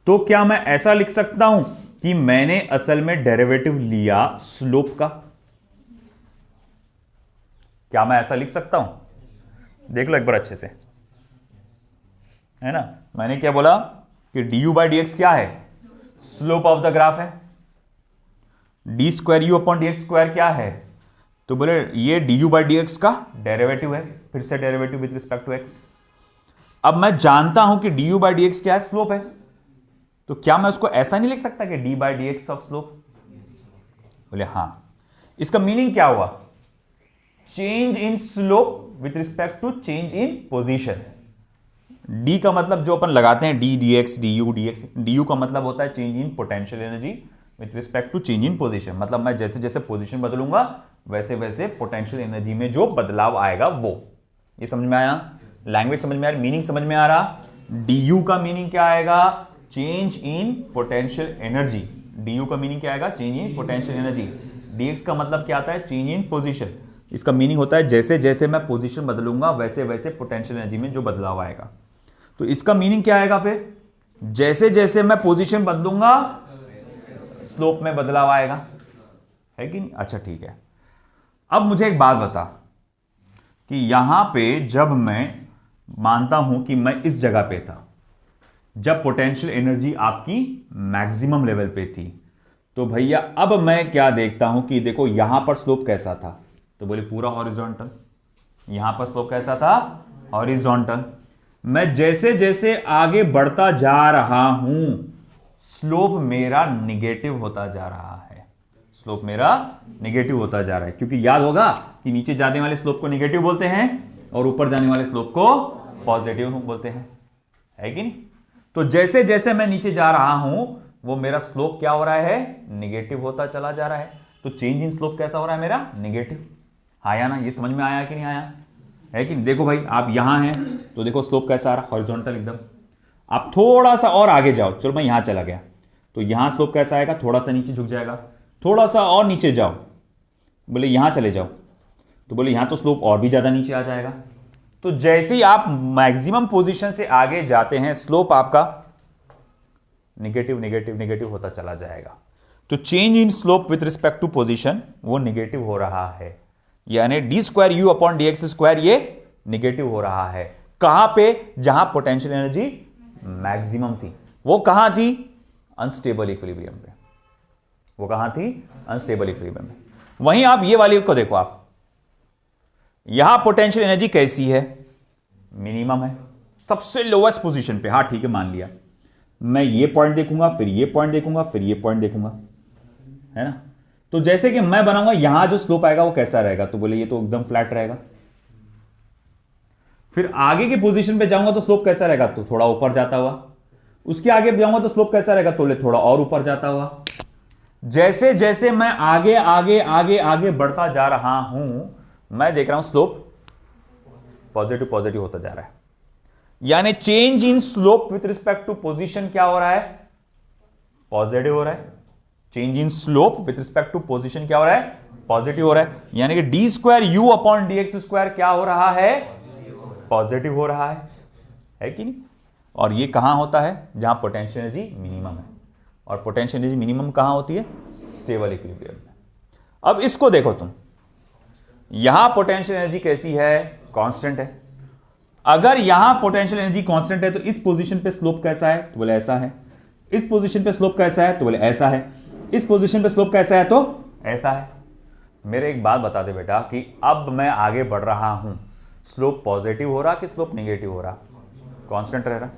तो क्या मैं ऐसा लिख सकता हूं कि मैंने असल में डेरिवेटिव लिया स्लोप का? क्या मैं ऐसा लिख सकता हूं? देख लो एक बार अच्छे से, है ना? मैंने क्या बोला कि du बाय dx क्या है? स्लोप ऑफ द ग्राफ है। D square u upon d x square क्या है? तो बोले ये du बाय dx का डेरिवेटिव है, फिर से derivative with respect to x। अब मैं जानता हूं कि du बाय dx क्या है? स्लोप है। तो क्या मैं उसको ऐसा नहीं लिख सकता कि d by dx of slope? बोले हां। इसका मीनिंग क्या हुआ? Change in slope with respect to change in position. d का मतलब जो अपन लगाते हैं d dx du dx, du का मतलब होता है change in potential energy with respect to change in position. मतलब मैं जैसे जैसे पोजीशन बदलूंगा वैसे वैसे पोटेंशियल एनर्जी में जो बदलाव आएगा वो। ये समझ में आया? लैंग्वेज समझ में आ रही, मीनिंग समझ में आ रहा? du का मीनिंग क्या आएगा? Change in potential energy. du का मीनिंग क्या आएगा? Change in potential energy. dx का मतलब क्या आता है? Change in position. इसका मीनिंग होता है जैसे जैसे मैं पोजीशन बदलूंगा वैसे वैसे पोटेंशियल एनर्जी में जो बदलाव आएगा। तो इसका मीनिंग क्या आएगा फिर? जैसे जैसे मैं पोजीशन बदलूंगा स्लोप में बदलाव आएगा, है कि नहीं? अच्छा ठीक है। अब मुझे एक बात बता कि यहां पे जब मैं मानता हूं कि मैं इस जगह पे था जब पोटेंशियल एनर्जी आपकी मैक्सिमम लेवल पे थी, तो भैया अब मैं क्या देखता हूं कि देखो यहां पर स्लोप कैसा था? तो बोले पूरा हॉरिजॉन्टल। यहां पर स्लोप कैसा था? हॉरिजॉन्टल। मैं जैसे जैसे आगे बढ़ता जा रहा हूं स्लोप मेरा निगेटिव होता जा रहा है। स्लोप मेरा निगेटिव होता जा रहा है, क्योंकि याद होगा कि नीचे जाने वाले स्लोप को निगेटिव बोलते हैं और ऊपर जाने वाले स्लोप को पॉजिटिव बोलते हैं, है कि नहीं? तो जैसे जैसे मैं नीचे जा रहा हूं वो मेरा स्लोप क्या हो रहा है? निगेटिव होता चला जा रहा है। तो चेंज इन स्लोप कैसा हो रहा है मेरा? निगेटिव। आया ना? ये समझ में आया कि नहीं आया? है कि नहीं? देखो भाई आप यहां हैं तो देखो स्लोप कैसा आ रहा है? हॉरिजॉन्टल एकदम। आप थोड़ा सा और आगे जाओ, चलो मैं यहां चला गया तो यहां स्लोप कैसा आएगा? थोड़ा सा नीचे झुक जाएगा। थोड़ा सा और नीचे जाओ, बोले यहां चले जाओ तो बोले यहां तो स्लोप और भी ज्यादा नीचे आ जाएगा। तो जैसे ही आप मैक्सिमम पोजीशन से आगे जाते हैं स्लोप आपका निगेटिव निगेटिव निगेटिव होता चला जाएगा। तो change in slope with respect to position वो निगेटिव हो रहा है, यानी d square u upon d x square ये निगेटिव हो रहा है। कहां पे? जहां पोटेंशियल एनर्जी मैक्सिमम थी। वो कहां थी? अनस्टेबल इक्विलिब्रियम पे। वो कहां थी? अनस्टेबल इक्विलिब्रियम में। वहीं आप ये वाली को देखो, आप यहां पोटेंशियल एनर्जी कैसी है, मिनिमम है, सबसे लोएस्ट पोजीशन पे। हाँ ठीक है, मान लिया। मैं ये पॉइंट देखूंगा, फिर ये पॉइंट देखूंगा, फिर ये पॉइंट देखूंगा, है ना। तो जैसे कि मैं बनाऊंगा, यहां जो स्लोप आएगा वो कैसा रहेगा, तो बोले ये तो एकदम फ्लैट रहेगा। फिर आगे की पोजीशन पे जाऊंगा तो स्लोप कैसा रहेगा, तो थोड़ा ऊपर जाता हुआ। उसके आगे जाऊंगा तो स्लोप कैसा रहेगा, तो थोड़ा और ऊपर जाता हुआ। जैसे जैसे मैं आगे आगे आगे आगे बढ़ता जा रहा हूं, मैं देख रहा हूं स्लोप पॉजिटिव पॉजिटिव होता जा रहा है। यानी change in slope with respect to position क्या हो रहा है, पॉजिटिव हो रहा है। Change in slope with respect to position क्या हो रहा है, पॉजिटिव हो रहा है। यानी कि D square u upon d x square क्या हो रहा है, पॉजिटिव हो रहा है कि नहीं। और ये कहां होता है, जहां पोटेंशियल एनर्जी मिनिमम है। और पोटेंशियल एनर्जी मिनिमम कहां होती है, स्टेबल इक्विलिब्रियम में। अब इसको देखो तुम, यहां पोटेंशियल एनर्जी कैसी है, कांस्टेंट है। अगर यहां पोटेंशियल एनर्जी कांस्टेंट है तो इस पोजीशन पे स्लोप कैसा है, तो बोले ऐसा है। इस पोजीशन पे स्लोप कैसा है, तो बोले ऐसा है। इस पोजीशन पे स्लोप कैसा है, तो ऐसा है। मेरे एक बात बता दे बेटा कि अब मैं आगे बढ़ रहा हूं, स्लोप पॉजिटिव हो रहा कि स्लोप नेगेटिव हो रहा, कांस्टेंट रह रहा।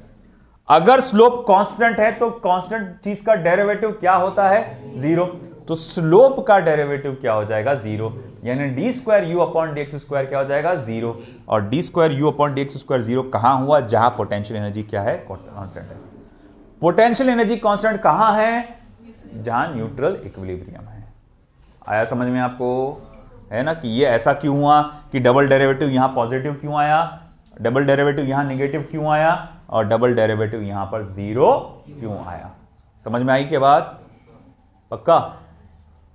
अगर स्लोप कांस्टेंट है तो कांस्टेंट चीज का डेरिवेटिव क्या होता है, जीरो। तो स्लोप का डेरिवेटिव क्या हो जाएगा, जीरो। यानी d square u upon d x square क्या हो जाएगा, जीरो। और d square u upon d x square zero कहां हुआ, जहां पोटेंशियल एनर्जी क्या है, कांस्टेंट है। पोटेंशियल एनर्जी कांस्टेंट कहां है, जहां न्यूट्रल इक्विलिब्रियम है। आया समझ में आपको, है ना, कि ये ऐसा क्यों हुआ कि डबल डेरिवेटिव यहां पॉजिटिव क्यों आया, डबल डेरिवेटिव यहां नेगेटिव क्यों आया, और डबल डेरिवेटिव यहां पर जीरो क्यों आया। समझ में आई के बात, पक्का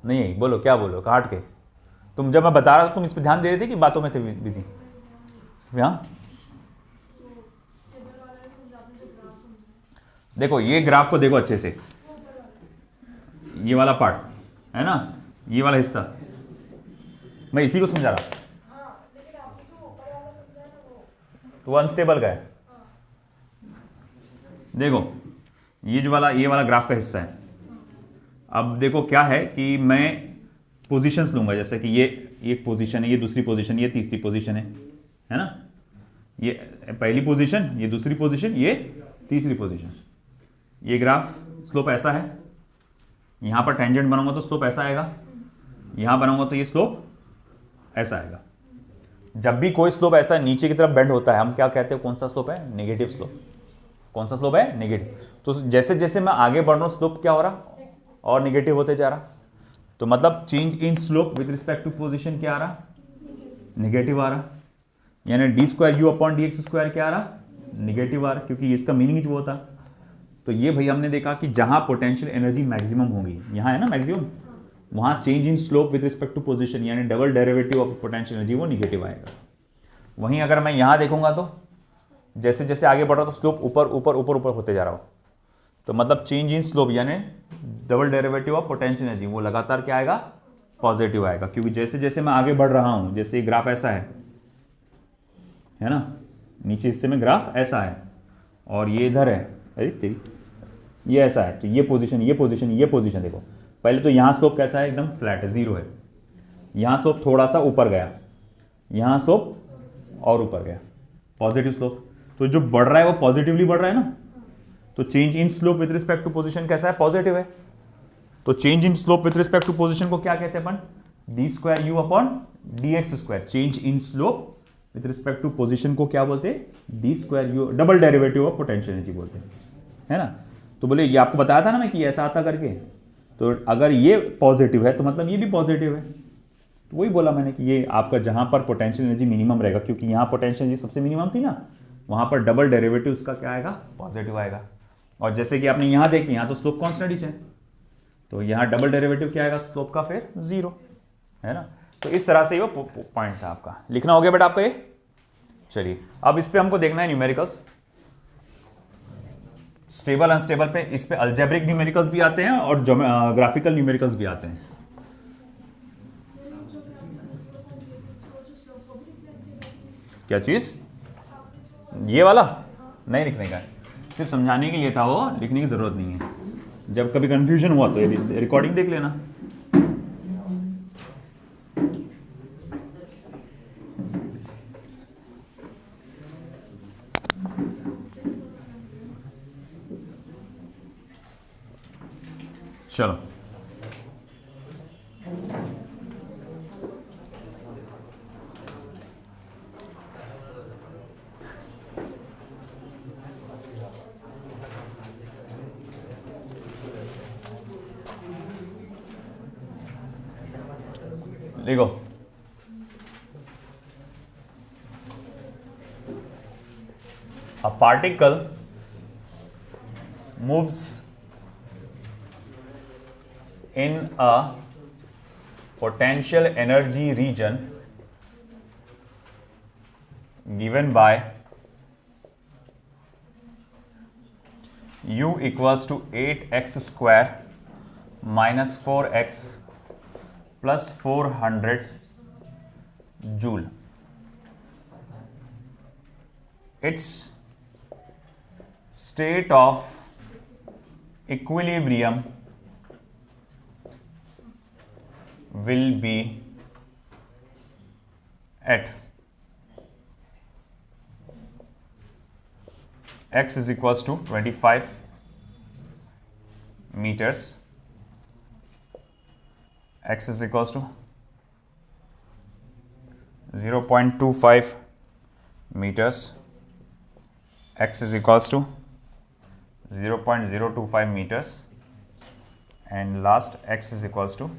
नहीं आई, बोलो क्या बोलो, काट के। तुम जब मैं बता रहा था तुम इस पर ध्यान दे रहे थे कि बातों में थे बिजी। देखो ये ग्राफ को देखो अच्छे से, ये वाला पार्ट है ना, ये वाला हिस्सा मैं इसी को समझा रहा, तो अनस्टेबल का है। देखो ये वाला ग्राफ का हिस्सा है। अब देखो क्या है कि मैं पोजीशंस लूंगा, जैसे कि ये एक पोजीशन है, ये दूसरी पोजीशन, ये तीसरी पोजीशन है ना, ये पहली पोजीशन, ये दूसरी पोजीशन, ये तीसरी पोजीशन। ये ग्राफ स्लोप ऐसा है, यहां पर टेंजेंट बनाऊंगा तो स्लोप ऐसा आएगा, यहां बनाऊंगा तो ये स्लोप ऐसा आएगा। जब भी कोई स्लोप ऐसा नीचे की तरफ बेंड होता है, हम क्या कहते हैं, कौन सा स्लोप है, नेगेटिव स्लोप। कौन सा स्लोप है, नेगेटिव। तो जैसे जैसे मैं आगे बढ़ रहा हूं स्लोप क्या हो रहा, और नेगेटिव होते जा रहा। तो मतलब change in slope with respect to position क्या आ रहा, नेगेटिव आ रहा। यानी d square u upon d x square क्या आ रहा, नेगेटिव आ रहा, क्योंकि इसका मीनिंग वो होता। तो ये भाई हमने देखा कि जहां पोटेंशियल एनर्जी मैक्सिमम होगी, यहां है ना मैक्सिमम, वहां change in slope with respect to position यानी double derivative of potential energy वो नेगेटिव आएगा। वहीं अगर मैं यहां देखूंगा तो जैसे जैसे आगे बढ़ रहा तो स्लोप ऊपर ऊपर ऊपर ऊपर होते जा रहा हो, तो मतलब चेंज इन स्लोप यानी double derivative of potential energy वो लगातार क्या आएगा, पॉजिटिव आएगा। क्योंकि जैसे जैसे मैं आगे बढ़ रहा हूं, जैसे ये ग्राफ ऐसा है ना, नीचे हिस्से में ग्राफ ऐसा है और ये इधर है, अरे तेरी ये ऐसा है, तो ये पोजीशन ये पोजीशन ये पोजीशन देखो। पहले तो यहां स्लोप कैसा है, एकदम फ्लैट है, जीरो है। यहां स्लोप थोड़ा सा ऊपर गया, यहां स्लोप और ऊपर गया, पॉजिटिव स्लोप। तो जो बढ़ रहा है वो पॉजिटिवली बढ़ रहा है ना, तो change in slope with respect to position कैसा है, पॉजिटिव है। तो change in slope with respect to position को क्या कहते हैं अपन, d square u upon d x square. Change in slope with respect to position को क्या बोलते हैं, d square u, double derivative of potential energy बोलते हैं, है ना। तो बोले ये आपको बताया था ना मैं कि ऐसा आता करके, तो अगर ये पॉजिटिव है तो मतलब ये भी पॉजिटिव है। तो वही बोला मैंने कि ये आपका जहां पर पोटेंशियल एनर्जी मिनिमम रहेगा, क्योंकि यहां पोटेंशियल एनर्जी सबसे मिनिमम थी ना, वहां पर डबल डेरिवेटिव उसका क्या आएगा, पॉजिटिव आएगा। और जैसे कि आपने यहां देखी, यहां तो स्लोप कांस्टेंट ही है, तो यहां डबल डेरिवेटिव क्या आएगा, स्लोप का फिर जीरो, है ना। तो इस तरह से वो पॉइंट था आपका, लिखना हो गया बेटा आपका ये। चलिए अब इस पे हमको देखना है न्यूमेरिकल्स, स्टेबल अनस्टेबल पे। इस पे अलजेब्रिक न्यूमेरिकल्स भी आते हैं और ग्राफिकल न्यूमेरिकल्स भी आते हैं। क्या चीज, ये वाला नहीं लिखने का, सिर्फ समझाने के लिए था वो, लिखने की जरूरत नहीं है। जब कभी कंफ्यूजन हुआ तो ये रिकॉर्डिंग देख लेना। चलो लिखो, a particle moves in a potential energy region given by u equals to 8x square minus 4x plus 400 joule. Its state of equilibrium will be at x is equals to 25 meters, x is equals to 0.25 meters, x is equals to 0.025 meters, and last x is equals to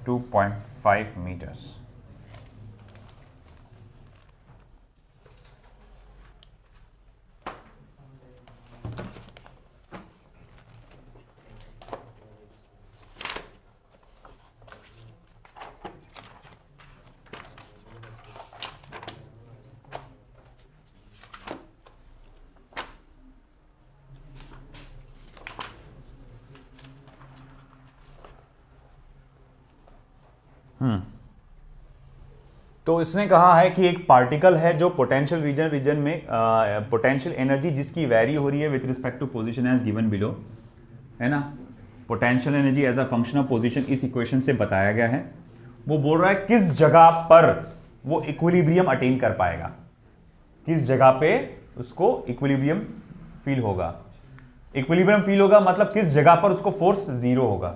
2.5 meters. तो इसने कहा है कि एक particle है जो potential region में potential energy जिसकी वैरी हो रही है with respect to position as given below, है ना। Potential energy as a function of position इस इक्वेशन से बताया गया है। वो बोल रहा है किस जगह पर वो इक्विलिब्रियम अटेन कर पाएगा, किस जगह पे उसको इक्विलिब्रियम फील होगा। इक्विलिब्रियम फील होगा मतलब किस जगह पर उसको फोर्स जीरो होगा।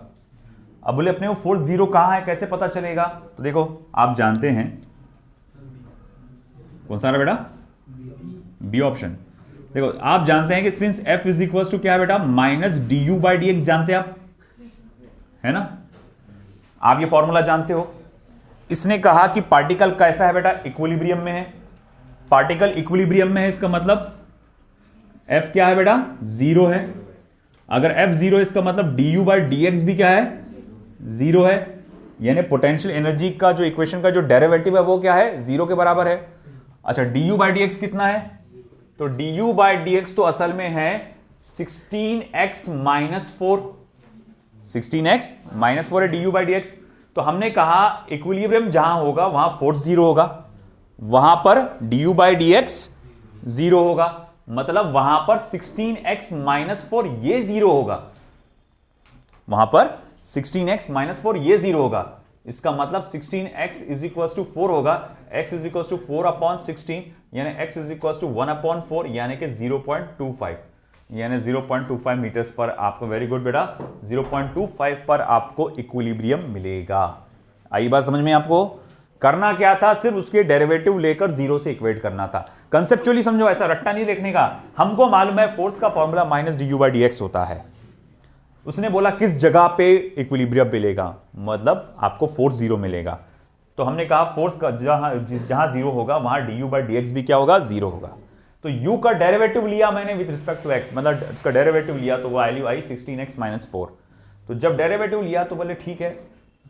अब बोले अपने वो फोर्स जीरो कहां है, कैसे पता चलेगा। तो देखो आप जानते हैं कौन सा बेटा, बी ऑप्शन। देखो आप जानते हैं कि since f is equal to क्या है बेटा, minus D you by D x जानते हैं आप, है ना। आप ये फॉर्मूला जानते हो। इसने कहा कि पार्टिकल कैसा है बेटा, इक्विलिब्रियम में है। पार्टिकल इक्विलिब्रियम में है इसका मतलब एफ क्या है बेटा, जीरो है। अगर एफ जीरो इसका मतलब D you by D x भी क्या है, जीरो है। यानी पोटेंशियल एनर्जी का जो इक्वेशन का जो डेरिवेटिव है वो क्या है, जीरो के बराबर है। अच्छा D you by D x कितना है, तो D you by D x तो असल में है 16x माइनस 4, 16x माइनस 4 है D you by D x. तो हमने कहा इक्विलिब्रियम जहां होगा वहां फोर्स जीरो होगा, वहां पर D you by D x zero होगा, मतलब वहां पर 16x माइनस 4 ये जीरो होगा, वहां पर 16x माइनस 4 ये जीरो होगा। इसका मतलब 16x इज इक्वल टू 4 होगा, x is equal to 4 upon 16 यानी x is equal to 1 upon 4 यानी कि 0.25 यानी 0.25 मीटर्स पर आपको, वेरी गुड बेटा, 0.25 पर आपको इक्विलिब्रियम मिलेगा। आई बात समझ में आपको। करना क्या था, सिर्फ उसके डेरिवेटिव लेकर जीरो से इक्वेट करना था। कंसेप्चुअली समझो, ऐसा रट्टा नहीं लिखने का। हमको मालूम है फोर्स का formula minus D you by D x होता है। उसने बोला किस जगह पे इक्विलिब्रियम मिलेगा, मतलब आपको फोर्स जीरो मिलेगा। तो हमने कहा फोर्स का जहां जीरो होगा वहां D you by D x भी क्या होगा, जीरो होगा। तो u का डेरिवेटिव लिया मैंने विद रिस्पेक्ट टू x, मतलब इसका डेरिवेटिव लिया तो वो वैल्यू आई 16x माइनस 4। तो जब डेरिवेटिव लिया तो बोले ठीक है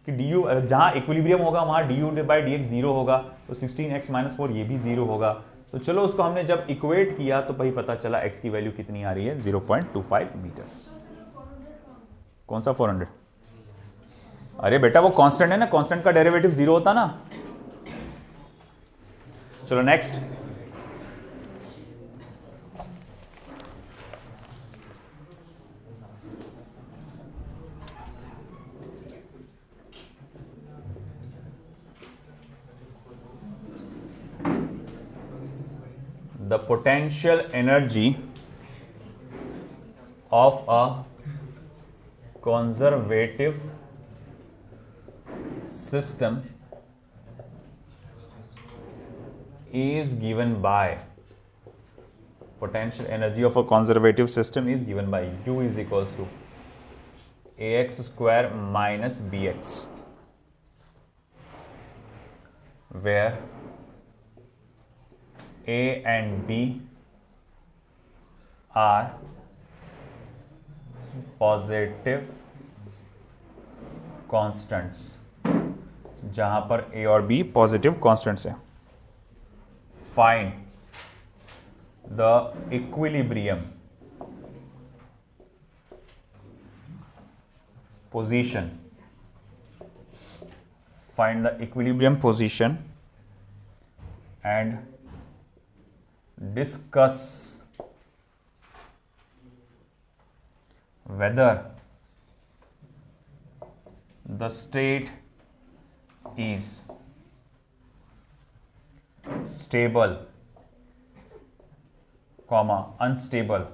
कि डी यू जहां इक्विलिब्रियम होगा वहां D you by D x zero होगा, तो 16x माइनस 4 ये भी जीरो होगा। तो चलो उसको हमने जब इक्वेट किया तो भाई पता चला x की वैल्यू कितनी आ रही है, 0.25 मीटर्स। कौन सा 400? अरे बेटा वो कांस्टेंट है ना, कांस्टेंट का डेरिवेटिव जीरो होता ना। चलो next, the potential energy of a conservative system is given by, potential energy of a conservative system is given by U is equals to ax square minus bx, where A and B are positive constants, जहां पर ए और B positive constants हैं. Find the equilibrium position, find the equilibrium position and discuss whether the state is stable, unstable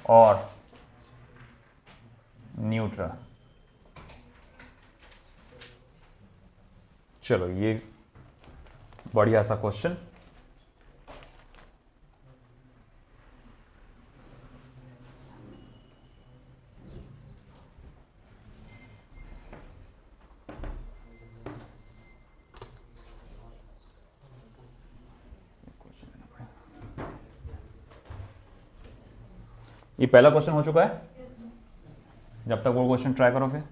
or neutral. चलो ये बढ़िया सा question. ये पहला क्वेश्चन हो चुका है. जब तक वो क्वेश्चन ट्राई करो फिर.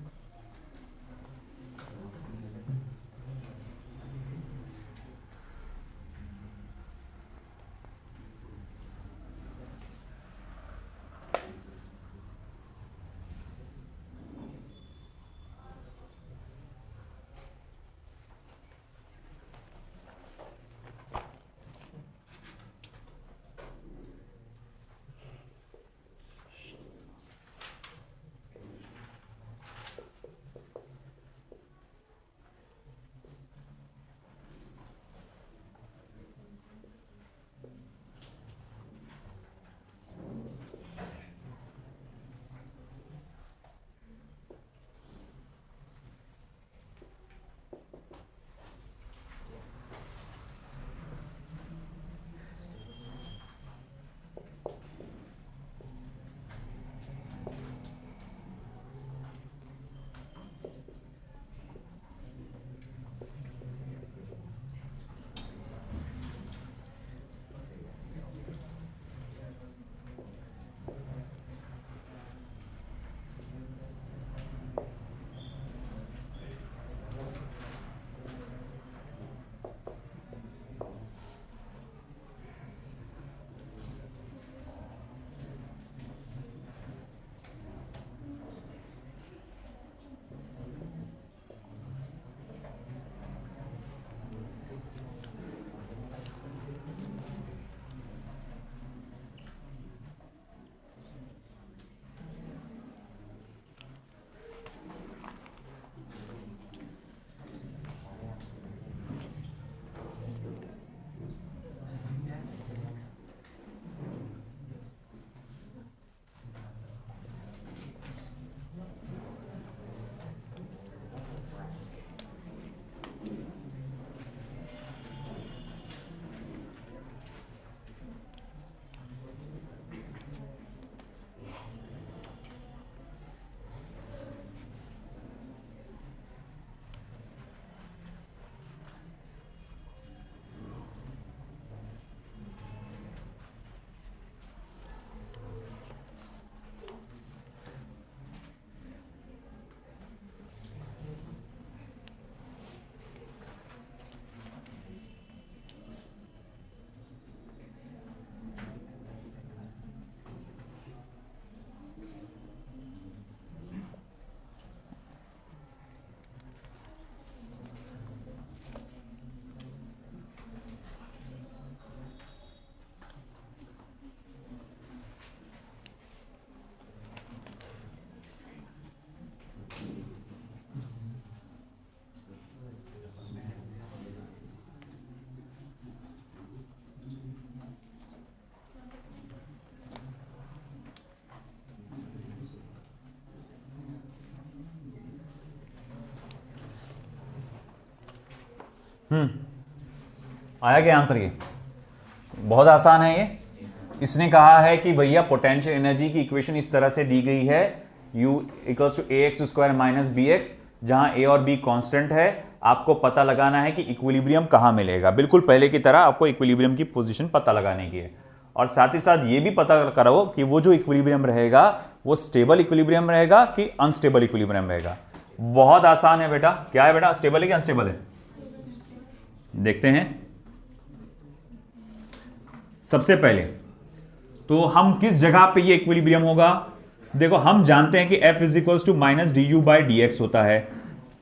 आया क्या आंसर? ये बहुत आसान है। ये इसने कहा है कि भैया पोटेंशियल एनर्जी की इक्वेशन इस तरह से दी गई है, U equals to ax square minus bx, जहां a और b कांस्टेंट है। आपको पता लगाना है कि इक्विलिब्रियम कहां मिलेगा। बिल्कुल पहले की तरह आपको इक्विलिब्रियम की पोजीशन पता लगाने की है, और साथ ही साथ ये भी पता करो कि वो जो इक्विलिब्रियम रहेगा वो स्टेबल इक्विलिब्रियम रहेगा कि अनस्टेबल इक्विलिब्रियम रहेगा। बहुत आसान है बेटा। क्या है बेटा? स्टेबल है कि अनस्टेबल है? देखते हैं। सबसे पहले तो हम किस जगह पे ये इक्विलिब्रियम होगा? देखो, हम जानते हैं कि F is equals to minus D you by D x होता है।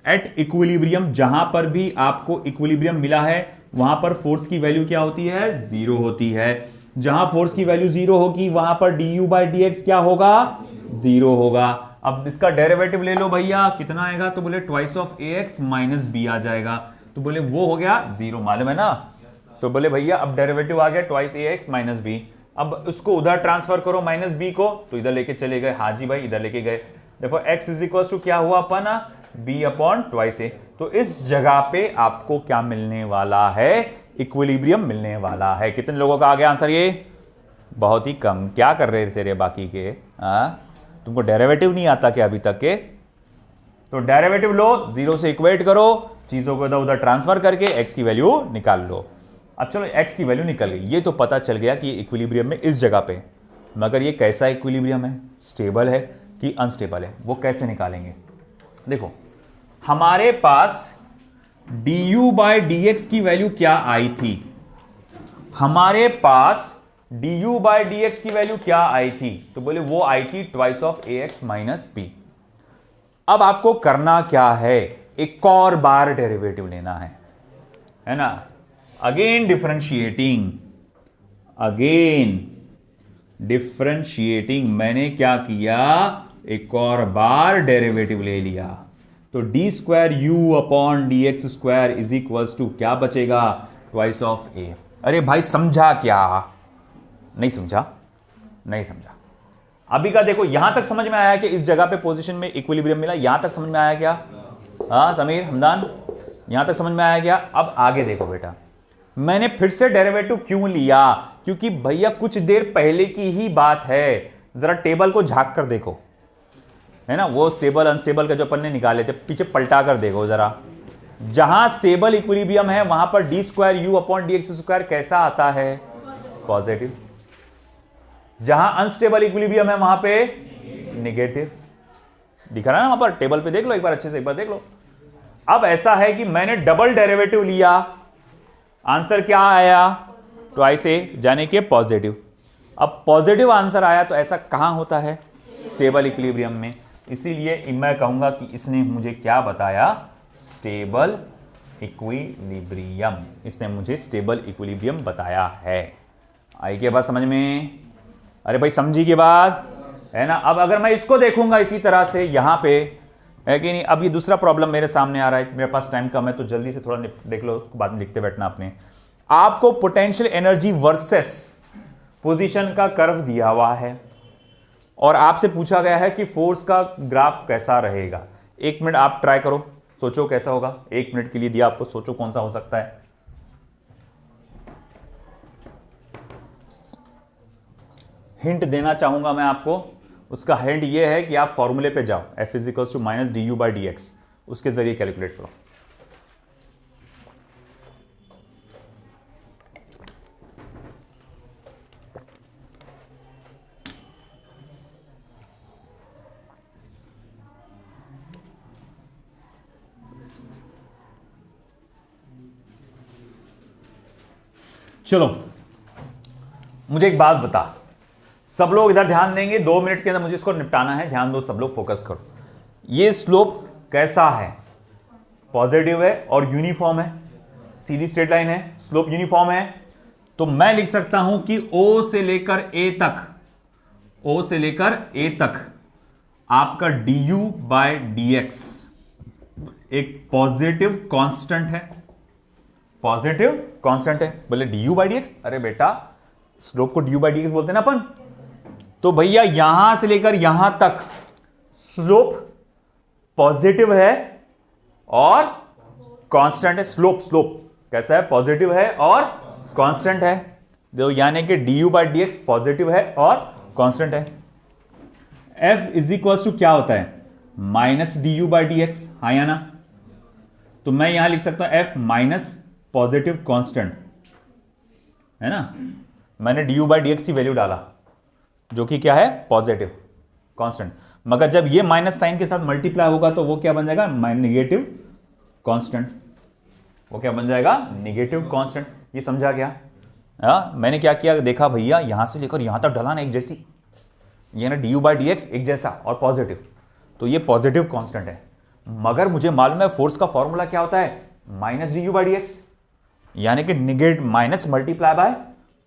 एट इक्विलिब्रियम, जहां पर भी आपको इक्विलिब्रियम मिला है वहां पर फोर्स की वैल्यू क्या होती है? जीरो होती है। जहां फोर्स की वैल्यू जीरो होगी वहां पर D you by D x क्या होगा? जीरो होगा। अब इसका डेरिवेटिव ले लो भैया, कितना आएगा? तो बोले twice of a x minus b आ जाएगा। तो बोले वो हो गया जीरो, मालूम है ना? तो बोले भैया अब डेरिवेटिव आ गया ट्वाइस ए एक्स माइनस बी। अब उसको उधर ट्रांसफर करो माइनस बी को, तो इधर लेके चले गए। हाँ जी भाई, इधर लेके गए। देखो x इज इक्वल टू क्या हुआ अपन? b अपॉन ट्वाइस ए। तो इस जगह पे आपको क्या मिलने वाला है? इक्विलिब्रियम मिलने वाला है। कितने लोगों का आ गया आंसर? ये बहुत ही कम। क्या कर रहे थे रे बाकी के? तुमको डेरिवेटिव नहीं आता क्या अभी तक के? तो डेरिवेटिव लो, जीरो से इक्वेट करो, चीजों को इधर उधर ट्रांसफर करके x की वैल्यू निकाल लो। अब चलो x की वैल्यू निकल गई, ये तो पता चल गया कि इक्विलिब्रियम में इस जगह पे। मगर ये कैसा इक्विलिब्रियम है? स्टेबल है कि अनस्टेबल है? वो कैसे निकालेंगे? देखो, हमारे पास du बाई डी एक्स की वैल्यू क्या आई थी? हमारे पास du बाई डी एक्स की वैल्यू क्या आई थी? तो बोले वो आई थी twice of a x minus b. अब आपको करना क्या है? एक और बार डेरिवेटिव लेना है ना? अगेन डिफरेंशिएटिंग, मैंने क्या किया? एक और बार डेरिवेटिव ले लिया। तो d square u upon d x square is equals to क्या बचेगा? Twice of a. अरे भाई समझा क्या? नहीं समझा? नहीं समझा। अभी का देखो, यहां तक समझ में आया कि इस जगह पे पोजीशन में इक्विलिब्रियम मिला? यहां तक समझ में आया क्या? हाँ समीर, हमदान, यहां तक समझ में आया क्या? अब आगे देखो बेटा, मैंने फिर से डेरिवेटिव क्यों लिया? क्योंकि भैया कुछ देर पहले की ही बात है। जरा टेबल को झांक कर देखो, है ना? वो स्टेबल अनस्टेबल का जो अपन ने निकाले थे, पीछे पलटा कर देखो जरा। जहां स्टेबल इक्विलिब्रियम है वहां पर D square u upon d x square कैसा आता है? पॉजिटिव। जहां अनस्टेबल इक्विलिब्रियम है वहां पे नेगेटिव। दिख रहा है ना वहां पर? टेबल पे देख लो एक बार, अच्छे से एक बार देख लो। अब ऐसा है कि मैंने डबल डेरिवेटिव लिया, आंसर क्या आया? ट्वाइस ए, जाने के पॉजिटिव। अब पॉजिटिव आंसर आया तो ऐसा कहां होता है? स्टेबल इक्विलिब्रियम में। इसीलिए मैं कहूंगा कि इसने मुझे क्या बताया? Stable equilibrium. इसने मुझे स्टेबल इक्विलिब्रियम बताया है। आई के बात समझ में? अरे भाई समझी के बाद, है ना? अब अगर मैं इसको देखूंगा इसी तरह से यहां पे, है कि नहीं? अब ये दूसरा प्रॉब्लम मेरे सामने आ रहा है, मेरे पास टाइम कम है तो जल्दी से थोड़ा देख लो, उसको बाद में लिखते बैठना आपने। आपको पोटेंशियल एनर्जी वर्सेस पोजीशन का कर्व दिया हुआ है और आपसे पूछा गया है कि फोर्स का ग्राफ कैसा रहेगा। 1 मिनट आप ट्राई करो, सोचो कैसा होगा। 1 मिनट के लिए दिया आपको, सोचो कौन सा हो सकता है। हिंट देना चाहूंगा मैं आपको। उसका हिंट ये है कि आप फॉर्मूले पे जाओ, F is equals to minus D you by D X, उसके जरिए कैलकुलेट करो। चलो मुझे एक बात बता, सब लोग इधर ध्यान देंगे, 2 मिनट के अंदर मुझे इसको निपटाना है। ध्यान दो सब लोग, फोकस करो। ये स्लोप कैसा है? पॉजिटिव है और यूनिफॉर्म है, सीधी स्ट्रेट लाइन है, स्लोप यूनिफॉर्म है। तो मैं लिख सकता हूं कि O से लेकर A तक, O से लेकर A तक आपका du बाय dx एक पॉजिटिव कांस्टेंट है। पॉजिटिव कांस्टेंट है। बोले du बाय dx, अरे बेटा स्लोप को du बाय dx बोलते हैं ना अपन। तो भैया यहां से लेकर यहां तक स्लोप पॉजिटिव है और कांस्टेंट है। स्लोप कैसा है, पॉजिटिव है और कांस्टेंट है। देखो यानी कि du by D x positive है और कांस्टेंट है। f इज इक्वल टू क्या होता है, minus D you by D x, हाँ या ना। तो मैं यहां लिख सकता हूं f माइनस पॉजिटिव कांस्टेंट, है ना। मैंने D you by D x की वैल्यू डाला जो कि क्या है, पॉजिटिव कांस्टेंट। मगर जब ये माइनस साइन के साथ मल्टीप्लाई होगा तो वो क्या बन जाएगा, निगेटिव कांस्टेंट। वो क्या बन जाएगा, निगेटिव कांस्टेंट। ये समझा क्या? मैंने क्या किया, देखा भैया यहां से लेकर यहां तक ढलान एक जैसी, ये ना D you by D x एक जैसा और पॉजिटिव, तो ये पॉजिटिव कांस्टेंट है। मगर मुझे मालूम है फोर्स का फॉर्मूला क्या होता है, minus D you by D x, यानी कि negative minus multiply by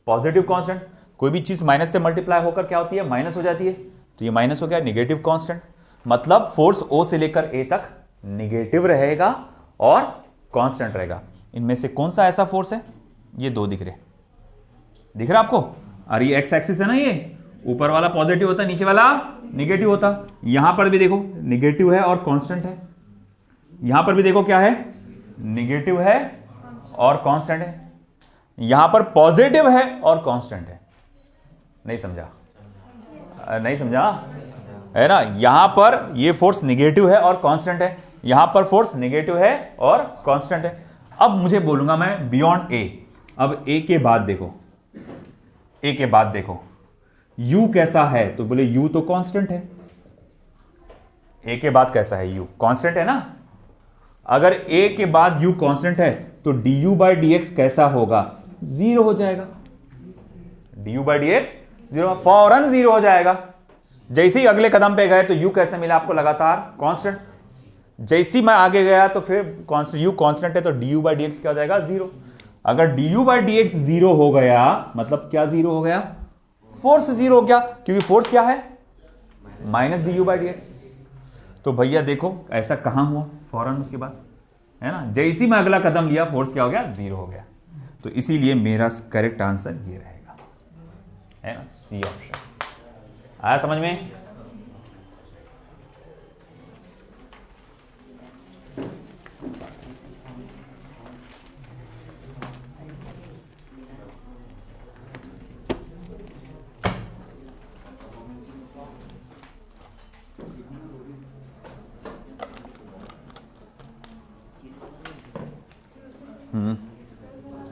positive constant. कोई भी चीज माइनस से मल्टीप्लाई होकर क्या होती है, माइनस हो जाती है, तो ये माइनस हो गया, निगेटिव कांस्टेंट। मतलब फोर्स ओ से लेकर ए तक निगेटिव रहेगा और कांस्टेंट रहेगा। इनमें से कौन सा ऐसा फोर्स है, ये दो दिख रहा आपको। अरे ये एक्स एक्सिस है ना, ये ऊपर वाला पॉजिटिव होता है, नीचे वाला निगेटिव होता। यहां पर भी देखो निगेटिव है और कांस्टेंट है, यहां पर भी देखो क्या है, निगेटिव है और कांस्टेंट है, यहां पर पॉजिटिव है और कांस्टेंट है। नहीं समझा, नहीं समझा है ना। यहां पर ये फोर्स निगेटिव है और कांस्टेंट है, यहां पर फोर्स निगेटिव है और कांस्टेंट है। अब मुझे बोलूंगा मैं बियॉन्ड ए, अब ए के बाद देखो, ए के बाद देखो u कैसा है, तो बोले u तो कांस्टेंट है। a के बाद कैसा है, u कांस्टेंट है ना। अगर a के बाद u कांस्टेंट है तो du बाई डी एक्स कैसा होगा, जीरो हो जाएगा। du by D x zero, फौरन जीरो हो जाएगा। जैसे ही अगले कदम पे गए तो u कैसे मिला आपको, लगातार कांस्टेंट। जैसे ही मैं आगे गया तो फिर कांस्टेंट, u कांस्टेंट है तो du बाई डी एक्स क्या हो जाएगा, जीरो। अगर du by D x zero हो गया मतलब क्या जीरो हो गया, फोर्स जीरो हो गया, क्योंकि फोर्स क्या है, minus D you by D x. तो भैया देखो ऐसा कहां हुआ, फौरन उसके बाद, है ना, जैसे ही मैं अगला कदम लिया फोर्स क्या हो गया, जीरो हो गया। तो इसीलिए मेरा करेक्ट आंसर ये रहेगा, है ना, सी ऑप्शन। आया समझ में?